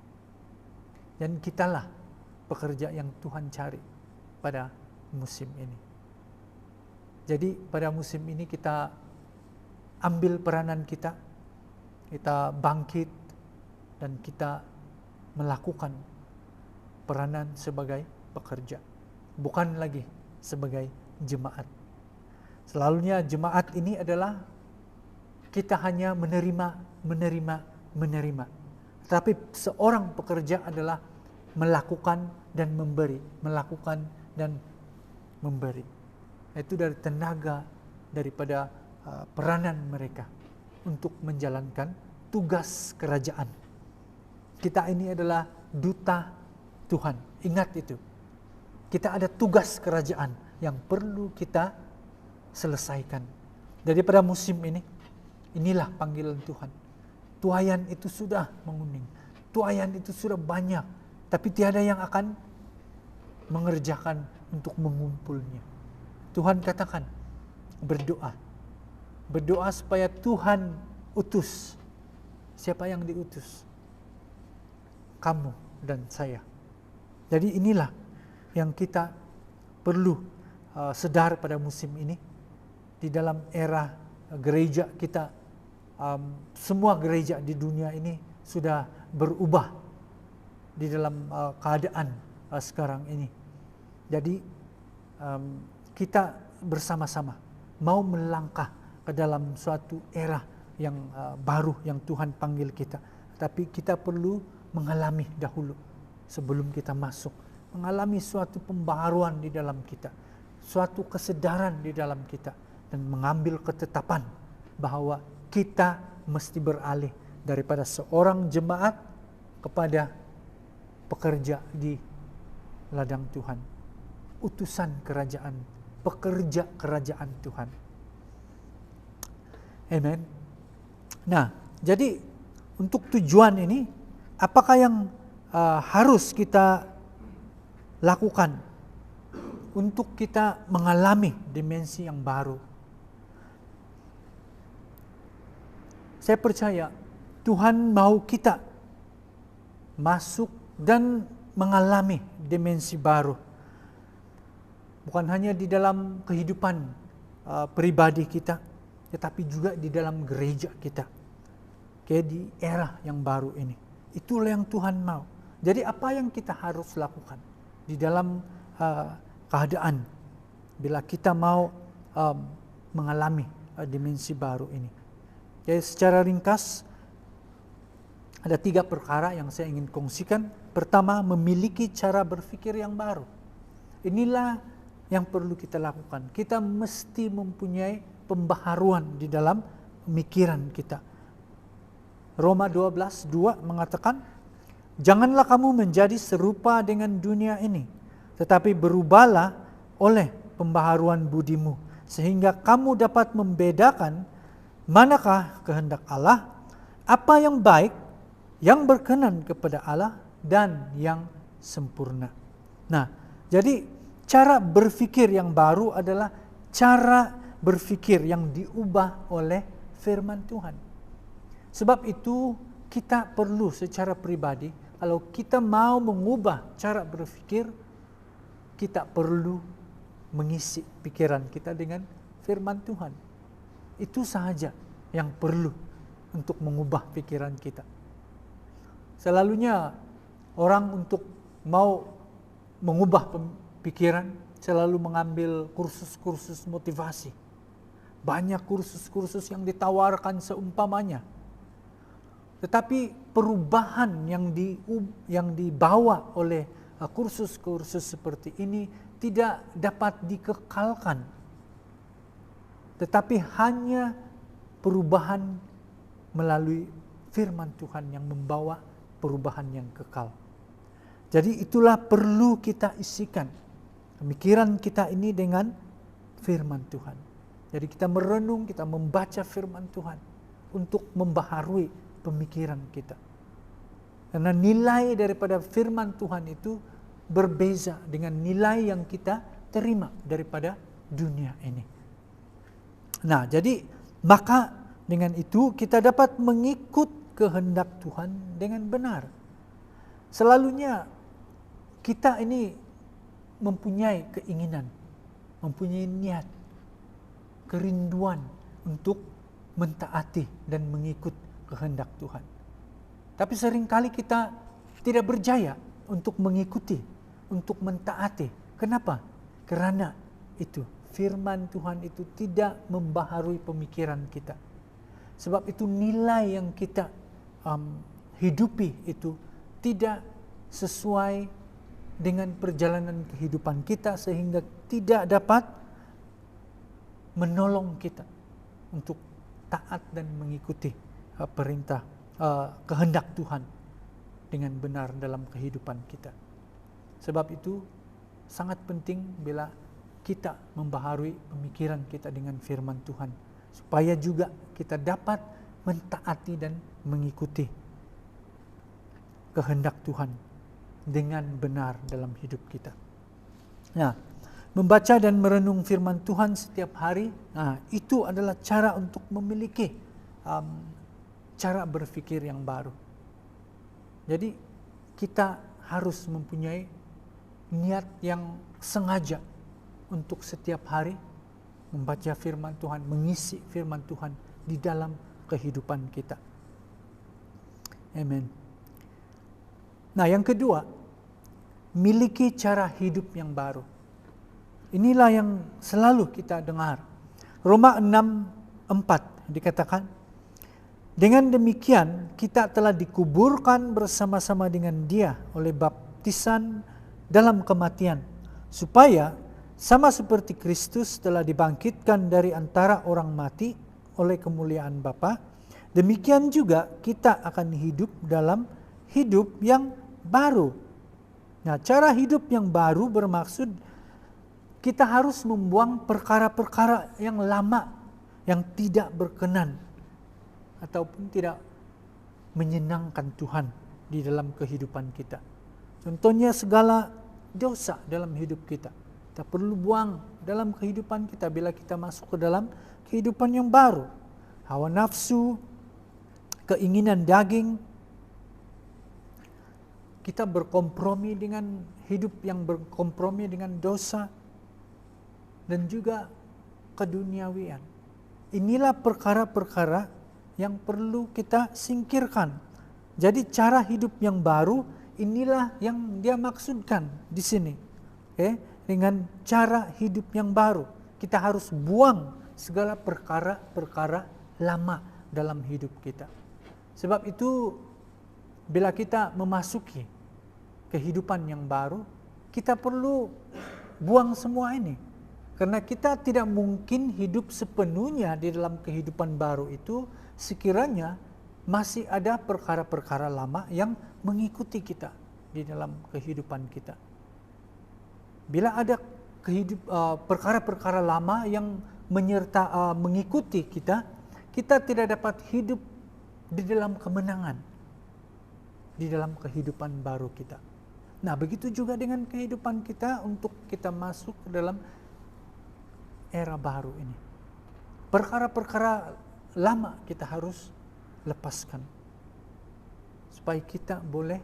Dan kitalah pekerja yang Tuhan cari pada musim ini. Jadi pada musim ini kita ambil peranan kita bangkit dan kita melakukan peranan sebagai pekerja, bukan lagi sebagai jemaat. Selalunya jemaat ini adalah kita hanya menerima. Tapi seorang pekerja adalah melakukan dan memberi, melakukan dan memberi. Itu dari tenaga daripada peranan mereka untuk menjalankan tugas kerajaan. Kita ini adalah duta Tuhan. Ingat itu. Kita ada tugas kerajaan yang perlu kita selesaikan. Jadi pada musim ini, inilah panggilan Tuhan. Tuaian itu sudah menguning. Tuaian itu sudah banyak. Tapi tiada yang akan mengerjakan untuk mengumpulnya. Tuhan katakan, berdoa. Berdoa supaya Tuhan utus. Siapa yang diutus? Kamu dan saya. Jadi inilah yang kita perlu sedar pada musim ini. Di dalam era gereja kita, semua gereja di dunia ini sudah berubah di dalam keadaan sekarang ini. Jadi kita bersama-sama mau melangkah ke dalam suatu era yang baru yang Tuhan panggil kita. Tapi kita perlu mengalami dahulu sebelum kita masuk. Mengalami suatu pembaharuan di dalam kita. Suatu kesadaran di dalam kita. Dan mengambil ketetapan bahwa kita mesti beralih daripada seorang jemaat kepada pekerja di ladang Tuhan. Utusan kerajaan, pekerja kerajaan Tuhan. Amen. Nah, jadi untuk tujuan ini, apakah yang harus kita lakukan untuk kita mengalami dimensi yang baru? Saya percaya Tuhan mau kita masuk dan mengalami dimensi baru. Bukan hanya di dalam kehidupan pribadi kita, tetapi juga di dalam gereja kita. Kayak di era yang baru ini. Itulah yang Tuhan mau. Jadi apa yang kita harus lakukan di dalam keadaan bila kita mau mengalami dimensi baru ini. Jadi secara ringkas, ada 3 perkara yang saya ingin kongsikan. Pertama, memiliki cara berpikir yang baru. Inilah yang perlu kita lakukan. Kita mesti mempunyai pembaharuan di dalam pemikiran kita. Roma 12:2 mengatakan, janganlah kamu menjadi serupa dengan dunia ini, tetapi berubahlah oleh pembaharuan budimu, sehingga kamu dapat membedakan manakah kehendak Allah, apa yang baik, yang berkenan kepada Allah, dan yang sempurna. Nah, jadi cara berpikir yang baru adalah cara berpikir yang diubah oleh firman Tuhan. Sebab itu kita perlu secara pribadi, kalau kita mau mengubah cara berpikir, kita perlu mengisi pikiran kita dengan firman Tuhan. Itu sahaja yang perlu untuk mengubah pikiran kita. Selalunya orang untuk mau mengubah pikiran selalu mengambil kursus-kursus motivasi. Banyak kursus-kursus yang ditawarkan seumpamanya. Tetapi perubahan yang dibawa oleh kursus-kursus seperti ini tidak dapat dikekalkan. Tetapi hanya perubahan melalui firman Tuhan yang membawa perubahan yang kekal. Jadi itulah perlu kita isikan pemikiran kita ini dengan firman Tuhan. Jadi kita merenung, kita membaca firman Tuhan untuk membaharui pemikiran kita. Karena nilai daripada firman Tuhan itu berbeza dengan nilai yang kita terima daripada dunia ini. Nah, jadi maka dengan itu kita dapat mengikut kehendak Tuhan dengan benar. Selalunya kita ini mempunyai keinginan, mempunyai niat, kerinduan untuk mentaati dan mengikut kehendak Tuhan. Tapi seringkali kita tidak berjaya untuk mengikuti, untuk mentaati. Kenapa? Karena itu firman Tuhan itu tidak membaharui pemikiran kita. Sebab itu nilai yang kita hidupi itu tidak sesuai dengan perjalanan kehidupan kita, sehingga tidak dapat menolong kita untuk taat dan mengikuti perintah kehendak Tuhan dengan benar dalam kehidupan kita. Sebab itu sangat penting bila kita membaharui pemikiran kita dengan firman Tuhan, supaya juga kita dapat mentaati dan mengikuti kehendak Tuhan dengan benar dalam hidup kita. Nah, membaca dan merenung firman Tuhan setiap hari, itu adalah cara untuk memiliki cara berpikir yang baru. Jadi kita harus mempunyai niat yang sengaja untuk setiap hari membaca firman Tuhan, mengisi firman Tuhan di dalam kehidupan kita. Amin. Nah, yang kedua, miliki cara hidup yang baru. Inilah yang selalu kita dengar. Roma 6:4 dikatakan, dengan demikian kita telah dikuburkan bersama-sama dengan Dia oleh baptisan dalam kematian, supaya sama seperti Kristus telah dibangkitkan dari antara orang mati oleh kemuliaan Bapa, demikian juga kita akan hidup dalam hidup yang baru. Nah, cara hidup yang baru bermaksud kita harus membuang perkara-perkara yang lama, yang tidak berkenan ataupun tidak menyenangkan Tuhan di dalam kehidupan kita. Contohnya segala dosa dalam hidup kita. Kita perlu buang dalam kehidupan kita bila kita masuk ke dalam kehidupan yang baru. Hawa nafsu, keinginan daging, kita berkompromi dengan hidup yang berkompromi dengan dosa, dan juga keduniawian. Inilah perkara-perkara yang perlu kita singkirkan. Jadi cara hidup yang baru inilah yang dia maksudkan di sini. dengan cara hidup yang baru. Kita harus buang segala perkara-perkara lama dalam hidup kita. Sebab itu bila kita memasuki kehidupan yang baru, kita perlu buang semua ini. Karena kita tidak mungkin hidup sepenuhnya di dalam kehidupan baru itu sekiranya masih ada perkara-perkara lama yang mengikuti kita di dalam kehidupan kita. Bila ada perkara-perkara lama yang mengikuti kita, kita tidak dapat hidup di dalam kemenangan, di dalam kehidupan baru kita. Nah, begitu juga dengan kehidupan kita untuk kita masuk ke dalam era baru ini. Perkara-perkara lama kita harus lepaskan supaya kita boleh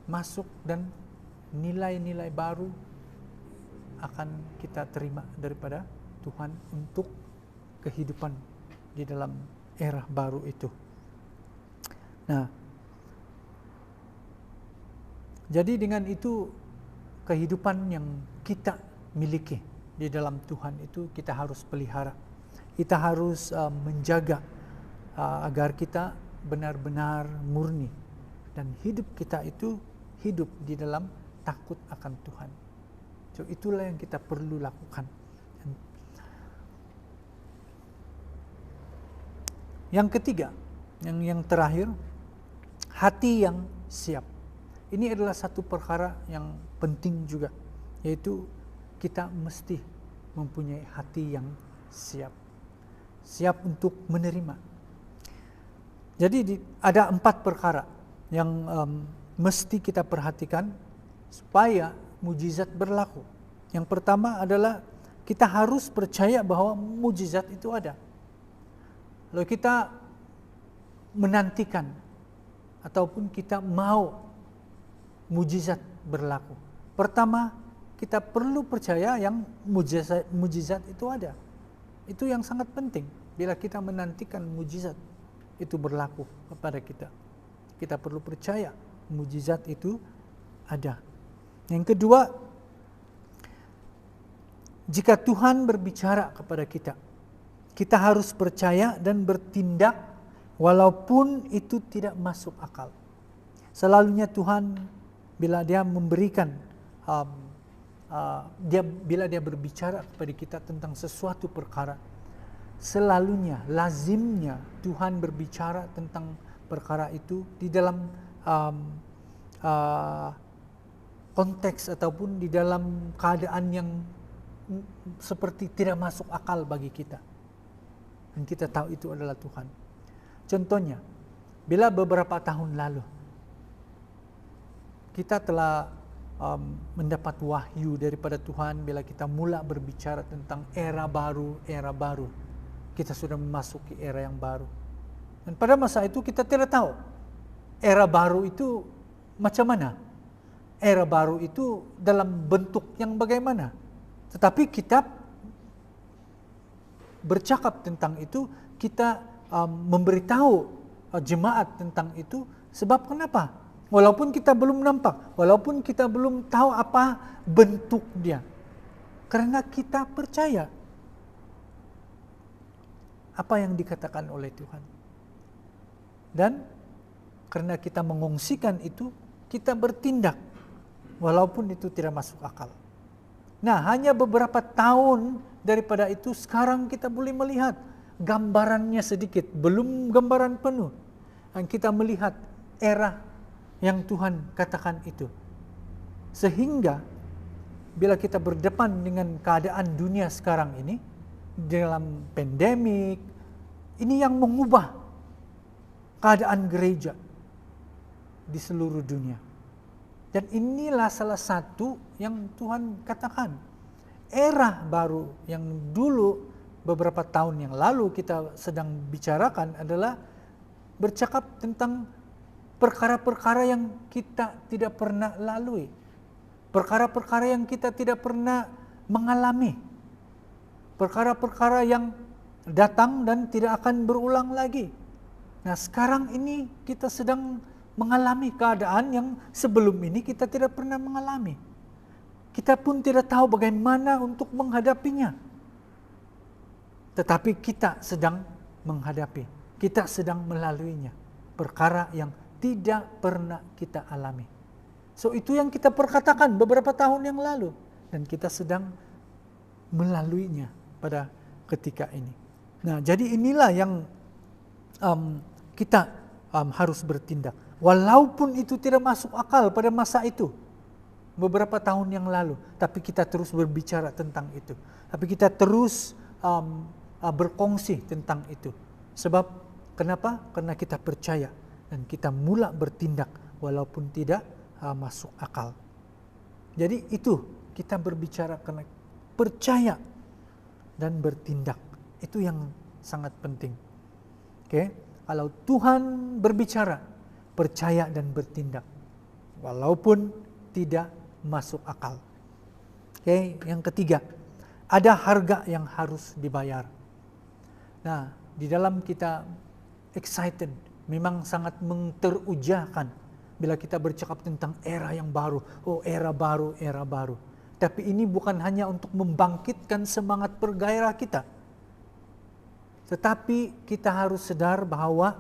masuk dan nilai-nilai baru akan kita terima daripada Tuhan untuk kehidupan di dalam era baru itu. Nah, jadi dengan itu kehidupan yang kita miliki di dalam Tuhan itu kita harus pelihara. Kita harus menjaga agar kita benar-benar murni dan hidup kita itu hidup di dalam takut akan Tuhan. So, itulah yang kita perlu lakukan. Yang ketiga, yang terakhir, hati yang siap. Ini adalah satu perkara yang penting juga, yaitu kita mesti mempunyai hati yang siap. Siap untuk menerima. Jadi ada 4 perkara yang mesti kita perhatikan supaya mujizat berlaku. Yang pertama adalah kita harus percaya bahwa mujizat itu ada. Lalu kita menantikan ataupun kita mau mujizat berlaku. Pertama, kita perlu percaya yang mujizat itu ada. Itu yang sangat penting. Bila kita menantikan mujizat itu berlaku kepada kita, kita perlu percaya mujizat itu ada. Yang kedua, jika Tuhan berbicara kepada kita, kita harus percaya dan bertindak walaupun itu tidak masuk akal. Selalunya Tuhan bila Dia memberikan, bila Dia berbicara kepada kita tentang sesuatu perkara, selalunya, lazimnya Tuhan berbicara tentang perkara itu di dalam konteks ataupun di dalam keadaan yang seperti tidak masuk akal bagi kita. Dan kita tahu itu adalah Tuhan. Contohnya, bila beberapa tahun lalu kita telah mendapat wahyu daripada Tuhan bila kita mula berbicara tentang era baru. Kita sudah memasuki era yang baru. Dan pada masa itu kita tidak tahu era baru itu macam mana. Era baru itu dalam bentuk yang bagaimana. Tetapi kitab bercakap tentang itu, kita memberitahu jemaat tentang itu. Sebab kenapa? Walaupun kita belum nampak, walaupun kita belum tahu apa bentuk dia. Karena kita percaya apa yang dikatakan oleh Tuhan. Dan karena kita mengungsikan itu, kita bertindak walaupun itu tidak masuk akal. Nah, hanya beberapa tahun daripada itu sekarang kita boleh melihat gambarannya sedikit, belum gambaran penuh. Dan kita melihat era yang Tuhan katakan itu. Sehingga bila kita berdepan dengan keadaan dunia sekarang ini, dalam pandemik, ini yang mengubah keadaan gereja di seluruh dunia. Dan inilah salah satu yang Tuhan katakan. Era baru yang dulu beberapa tahun yang lalu kita sedang bicarakan adalah bercakap tentang perkara-perkara yang kita tidak pernah lalui. Perkara-perkara yang kita tidak pernah mengalami. Perkara-perkara yang datang dan tidak akan berulang lagi. Nah, sekarang ini kita sedang mengalami keadaan yang sebelum ini kita tidak pernah mengalami. kita pun tidak tahu bagaimana untuk menghadapinya. Tetapi kita sedang menghadapi, kita sedang melaluinya. Perkara yang tidak pernah kita alami. So itu yang kita perkatakan beberapa tahun yang lalu. Dan kita sedang melaluinya pada ketika ini. Nah, jadi inilah yang kita harus bertindak. Walaupun itu tidak masuk akal pada masa itu, beberapa tahun yang lalu, tapi kita terus berbicara tentang itu. Tapi kita terus berkongsi tentang itu. Sebab kenapa? Karena kita percaya dan kita mula bertindak walaupun tidak masuk akal. Jadi itu kita berbicara karena percaya dan bertindak. Itu yang sangat penting. Oke, kalau Tuhan berbicara, percaya dan bertindak walaupun tidak masuk akal. Oke, yang ketiga, ada harga yang harus dibayar. Nah, di dalam kita excited, memang sangat menterujakan bila kita bercakap tentang era yang baru. Oh, era baru, era baru. Tapi ini bukan hanya untuk membangkitkan semangat bergairah kita. Tetapi kita harus sadar bahwa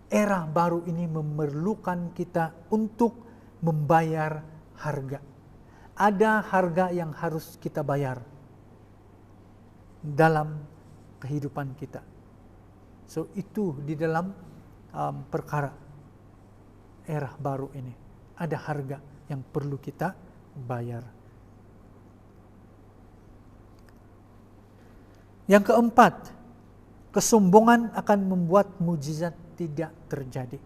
era baru ini memerlukan kita untuk membayar harga. Ada harga yang harus kita bayar dalam kehidupan kita. So itu di dalam perkara era baru ini. Ada harga yang perlu kita bayar. Yang keempat, kesombongan akan membuat mujizat tidak terjadi.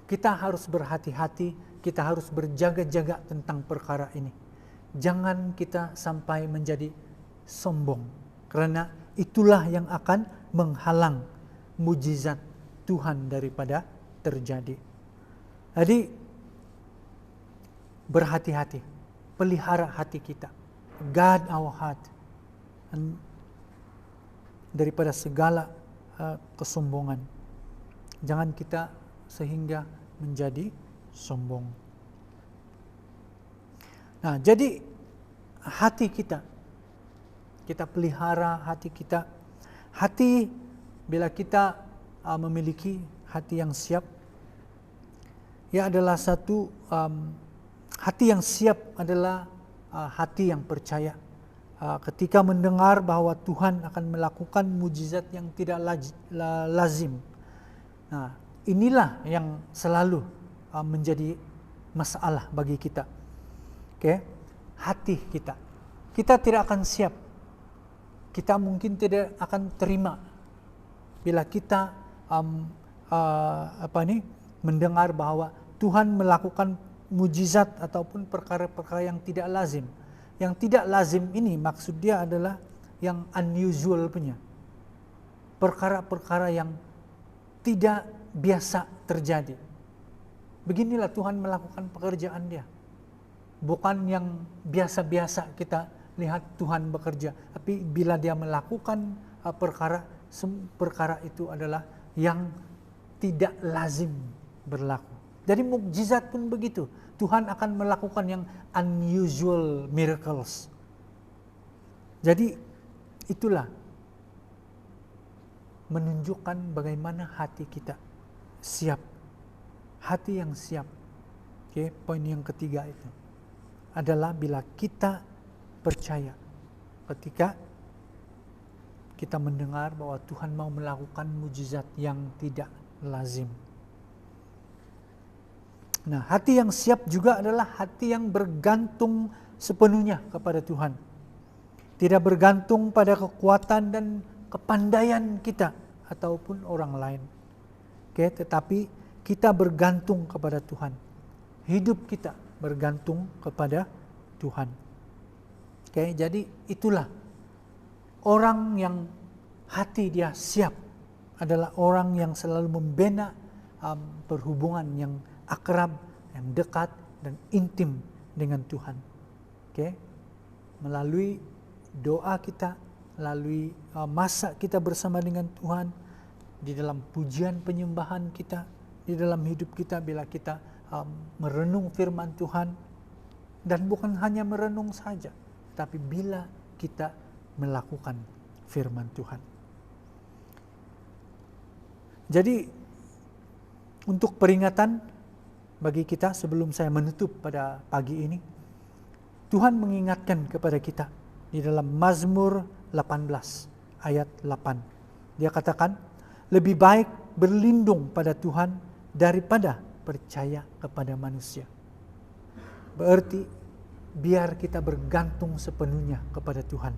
Kita harus berhati-hati, kita harus berjaga-jaga tentang perkara ini. Jangan kita sampai menjadi sombong, karena itulah yang akan menghalang mujizat Tuhan daripada terjadi. Jadi berhati-hati, pelihara hati kita, guard our heart daripada segala kesombongan. Jangan kita sehingga menjadi sombong. Nah, jadi hati kita pelihara hati kita. Hati, bila kita memiliki hati yang siap, ya adalah satu hati yang siap adalah hati yang percaya. Ketika mendengar bahwa Tuhan akan melakukan mujizat yang tidak lazim. Nah, inilah yang selalu menjadi masalah bagi kita. Oke, hati kita. Kita tidak akan siap. Kita mungkin tidak akan terima bila kita mendengar bahwa Tuhan melakukan mujizat ataupun perkara-perkara yang tidak lazim. Yang tidak lazim ini maksud dia adalah yang unusual punya. Perkara-perkara yang tidak biasa terjadi. Beginilah Tuhan melakukan pekerjaan dia. Bukan yang biasa-biasa kita lihat Tuhan bekerja. Tapi bila dia melakukan perkara itu adalah yang tidak lazim berlaku. Jadi mukjizat pun begitu. Tuhan akan melakukan yang unusual miracles. Jadi itulah menunjukkan bagaimana hati kita siap. Hati yang siap. Oke, poin yang ketiga itu adalah bila kita percaya ketika kita mendengar bahwa Tuhan mau melakukan mujizat yang tidak lazim. Nah, hati yang siap juga adalah hati yang bergantung sepenuhnya kepada Tuhan. Tidak bergantung pada kekuatan dan kepandaian kita ataupun orang lain. Oke, tetapi kita bergantung kepada Tuhan. Hidup kita bergantung kepada Tuhan. Oke, jadi itulah orang yang hati dia siap adalah orang yang selalu membina perhubungan yang akrab, yang dekat dan intim dengan Tuhan. Oke, melalui doa kita, melalui masa kita bersama dengan Tuhan, di dalam pujian penyembahan kita, di dalam hidup kita bila kita merenung firman Tuhan, Dan bukan hanya merenung saja, tapi bila kita melakukan firman Tuhan. Jadi untuk peringatan bagi kita sebelum saya menutup pada pagi ini, Tuhan mengingatkan kepada kita di dalam Mazmur 18 ayat 8. Dia katakan, lebih baik berlindung pada Tuhan daripada percaya kepada manusia. Berarti biar kita bergantung sepenuhnya kepada Tuhan,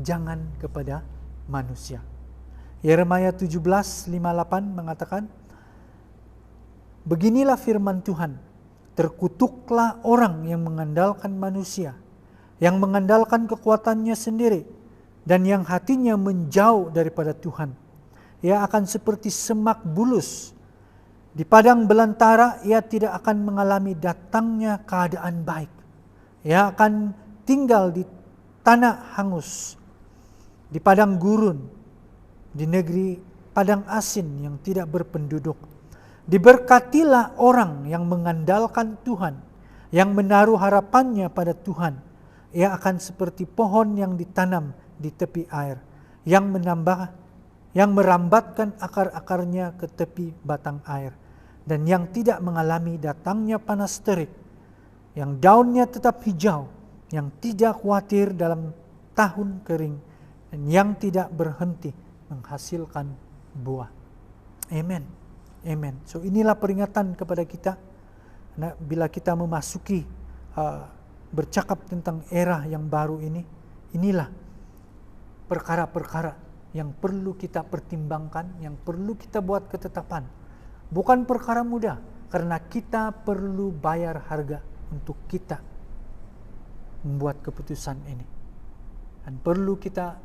jangan kepada manusia. Yeremia 17:58 mengatakan, beginilah firman Tuhan, terkutuklah orang yang mengandalkan manusia, yang mengandalkan kekuatannya sendiri, dan yang hatinya menjauh daripada Tuhan. Ia akan seperti semak bulus. Di padang belantara ia tidak akan mengalami datangnya keadaan baik. Ia akan tinggal di tanah hangus, di padang gurun, di negeri padang asin yang tidak berpenduduk. Diberkatilah orang yang mengandalkan Tuhan, yang menaruh harapannya pada Tuhan. Ia akan seperti pohon yang ditanam di tepi air, yang merambatkan akar-akarnya ke tepi batang air, dan yang tidak mengalami datangnya panas terik, yang daunnya tetap hijau, yang tidak khawatir dalam tahun kering, dan yang tidak berhenti menghasilkan buah. Amen. Amen. So inilah peringatan kepada kita. Nah, bila kita memasuki bercakap tentang era yang baru ini, inilah perkara-perkara yang perlu kita pertimbangkan, yang perlu kita buat ketetapan. Bukan perkara mudah, karena kita perlu bayar harga untuk kita membuat keputusan ini. Dan perlu kita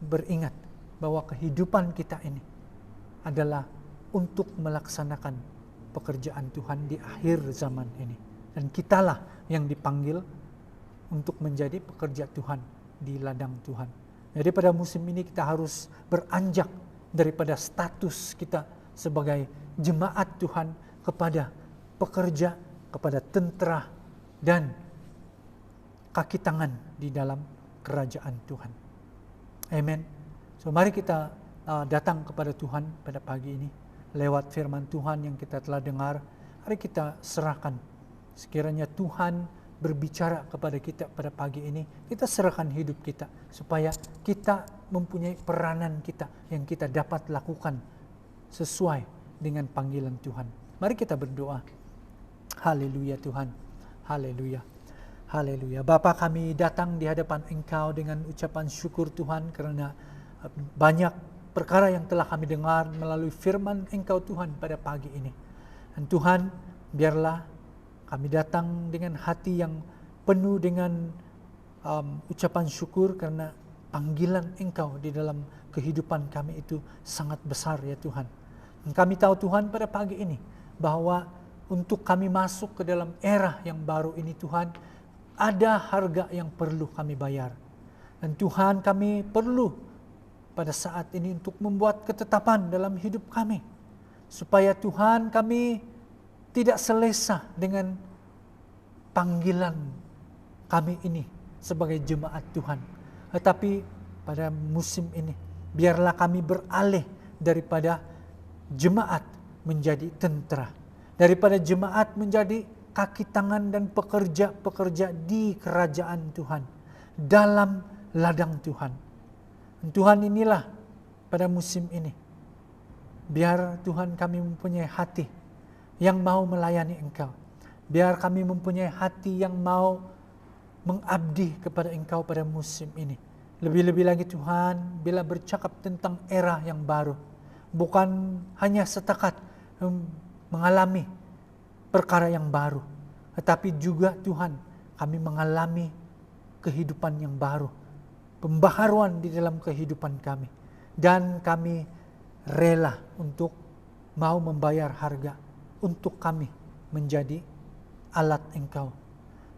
beringat bahwa kehidupan kita ini adalah untuk melaksanakan pekerjaan Tuhan di akhir zaman ini. Dan kitalah yang dipanggil untuk menjadi pekerja Tuhan di ladang Tuhan. Jadi pada musim ini kita harus beranjak daripada status kita sebagai jemaat Tuhan kepada pekerja, kepada tentara, dan kaki tangan di dalam kerajaan Tuhan. Amen. So mari kita datang kepada Tuhan pada pagi ini lewat firman Tuhan yang kita telah dengar. Mari kita serahkan, sekiranya Tuhan berbicara kepada kita pada pagi ini, kita serahkan hidup kita supaya kita mempunyai peranan kita yang kita dapat lakukan sesuai dengan panggilan Tuhan. Mari kita berdoa. Haleluya Tuhan. Haleluya. Haleluya. Bapa, kami datang di hadapan Engkau dengan ucapan syukur Tuhan karena banyak perkara yang telah kami dengar melalui firman Engkau Tuhan pada pagi ini. Dan Tuhan, biarlah kami datang dengan hati yang penuh dengan ucapan syukur karena panggilan Engkau di dalam kehidupan kami itu sangat besar ya Tuhan. Dan kami tahu Tuhan pada pagi ini bahwa untuk kami masuk ke dalam era yang baru ini Tuhan, ada harga yang perlu kami bayar. Dan Tuhan, kami perlu pada saat ini untuk membuat ketetapan dalam hidup kami. Supaya Tuhan, kami tidak selesa dengan panggilan kami ini sebagai jemaat Tuhan. Tetapi pada musim ini, biarlah kami beralih daripada jemaat menjadi tentara. Daripada jemaat menjadi kaki tangan dan pekerja-pekerja di kerajaan Tuhan, dalam ladang Tuhan. Tuhan, inilah pada musim ini, biar Tuhan kami mempunyai hati yang mau melayani Engkau. Biar kami mempunyai hati yang mau mengabdi kepada Engkau pada musim ini. Lebih-lebih lagi Tuhan, bila bercakap tentang era yang baru, bukan hanya setakat mengalami perkara yang baru, tetapi juga Tuhan, kami mengalami kehidupan yang baru, pembaharuan di dalam kehidupan kami. Dan kami rela untuk mau membayar harga untuk kami menjadi alat Engkau.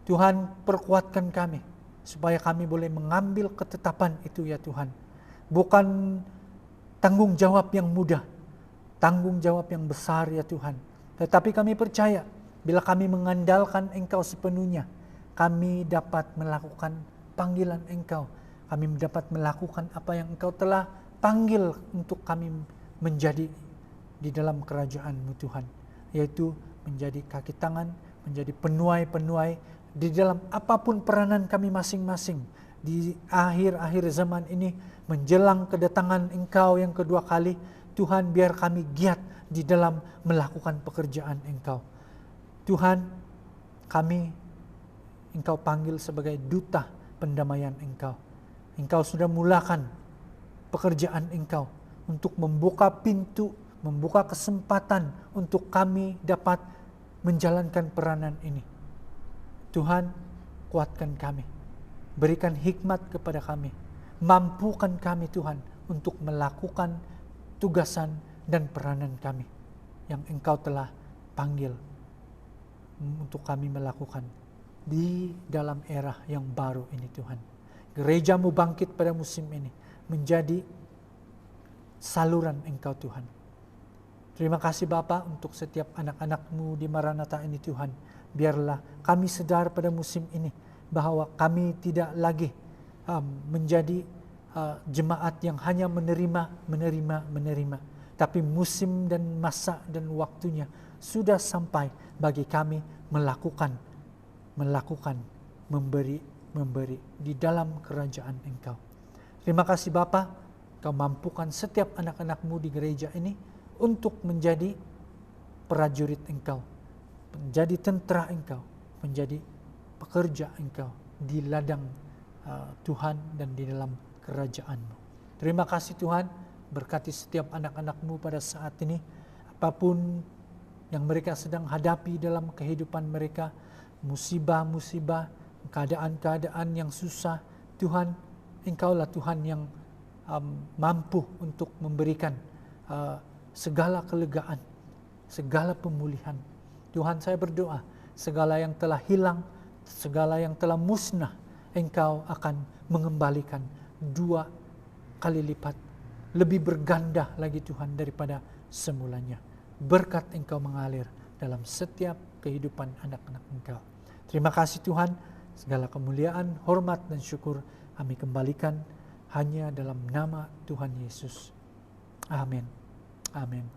Tuhan, perkuatkan kami supaya kami boleh mengambil ketetapan itu ya Tuhan. Bukan tanggung jawab yang mudah, tanggung jawab yang besar ya Tuhan. Tetapi kami percaya Bila kami mengandalkan Engkau sepenuhnya, kami dapat melakukan panggilan Engkau. Kami dapat melakukan apa yang Engkau telah panggil untuk kami menjadi di dalam kerajaan-Mu Tuhan, yaitu menjadi kaki tangan, menjadi penuai-penuai di dalam apapun peranan kami masing-masing di akhir-akhir zaman ini menjelang kedatangan Engkau yang kedua kali. Tuhan, biar kami giat di dalam melakukan pekerjaan Engkau. Tuhan, kami Engkau panggil sebagai duta pendamaian Engkau. Engkau sudah mulakan pekerjaan Engkau untuk membuka pintu, membuka kesempatan untuk kami dapat menjalankan peranan ini. Tuhan, kuatkan kami, berikan hikmat kepada kami, mampukan kami Tuhan untuk melakukan tugasan dan peranan kami yang Engkau telah panggil untuk kami melakukan di dalam era yang baru ini Tuhan. Gereja-Mu bangkit pada musim ini menjadi saluran Engkau Tuhan. Terima kasih Bapa untuk setiap anak-anak-Mu di Maranatha ini Tuhan. Biarlah kami sadar pada musim ini bahwa kami tidak lagi menjadi jemaat yang hanya menerima. Tapi musim dan masa dan waktunya sudah sampai bagi kami melakukan, memberi di dalam kerajaan Engkau. Terima kasih Bapa, Kau mampukan setiap anak-anak-Mu di gereja ini untuk menjadi prajurit Engkau, menjadi tentara Engkau, menjadi pekerja Engkau di ladang Tuhan dan di dalam kerajaan-Mu. Terima kasih Tuhan, berkati setiap anak-anak-Mu pada saat ini, apapun yang mereka sedang hadapi dalam kehidupan mereka, musibah-musibah, keadaan-keadaan yang susah, Tuhan, Engkaulah Tuhan yang mampu untuk memberikan segala kelegaan, segala pemulihan. Tuhan, saya berdoa, segala yang telah hilang, segala yang telah musnah, Engkau akan mengembalikan 2 kali lipat, lebih berganda lagi Tuhan daripada semulanya. Berkat Engkau mengalir dalam setiap kehidupan anak-anak Engkau. Terima kasih Tuhan, segala kemuliaan, hormat dan syukur kami kembalikan hanya dalam nama Tuhan Yesus. Amin. Amin.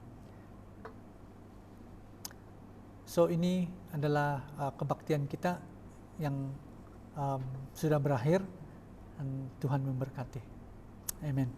So ini adalah kebaktian kita yang sudah berakhir dan Tuhan memberkati. Amin.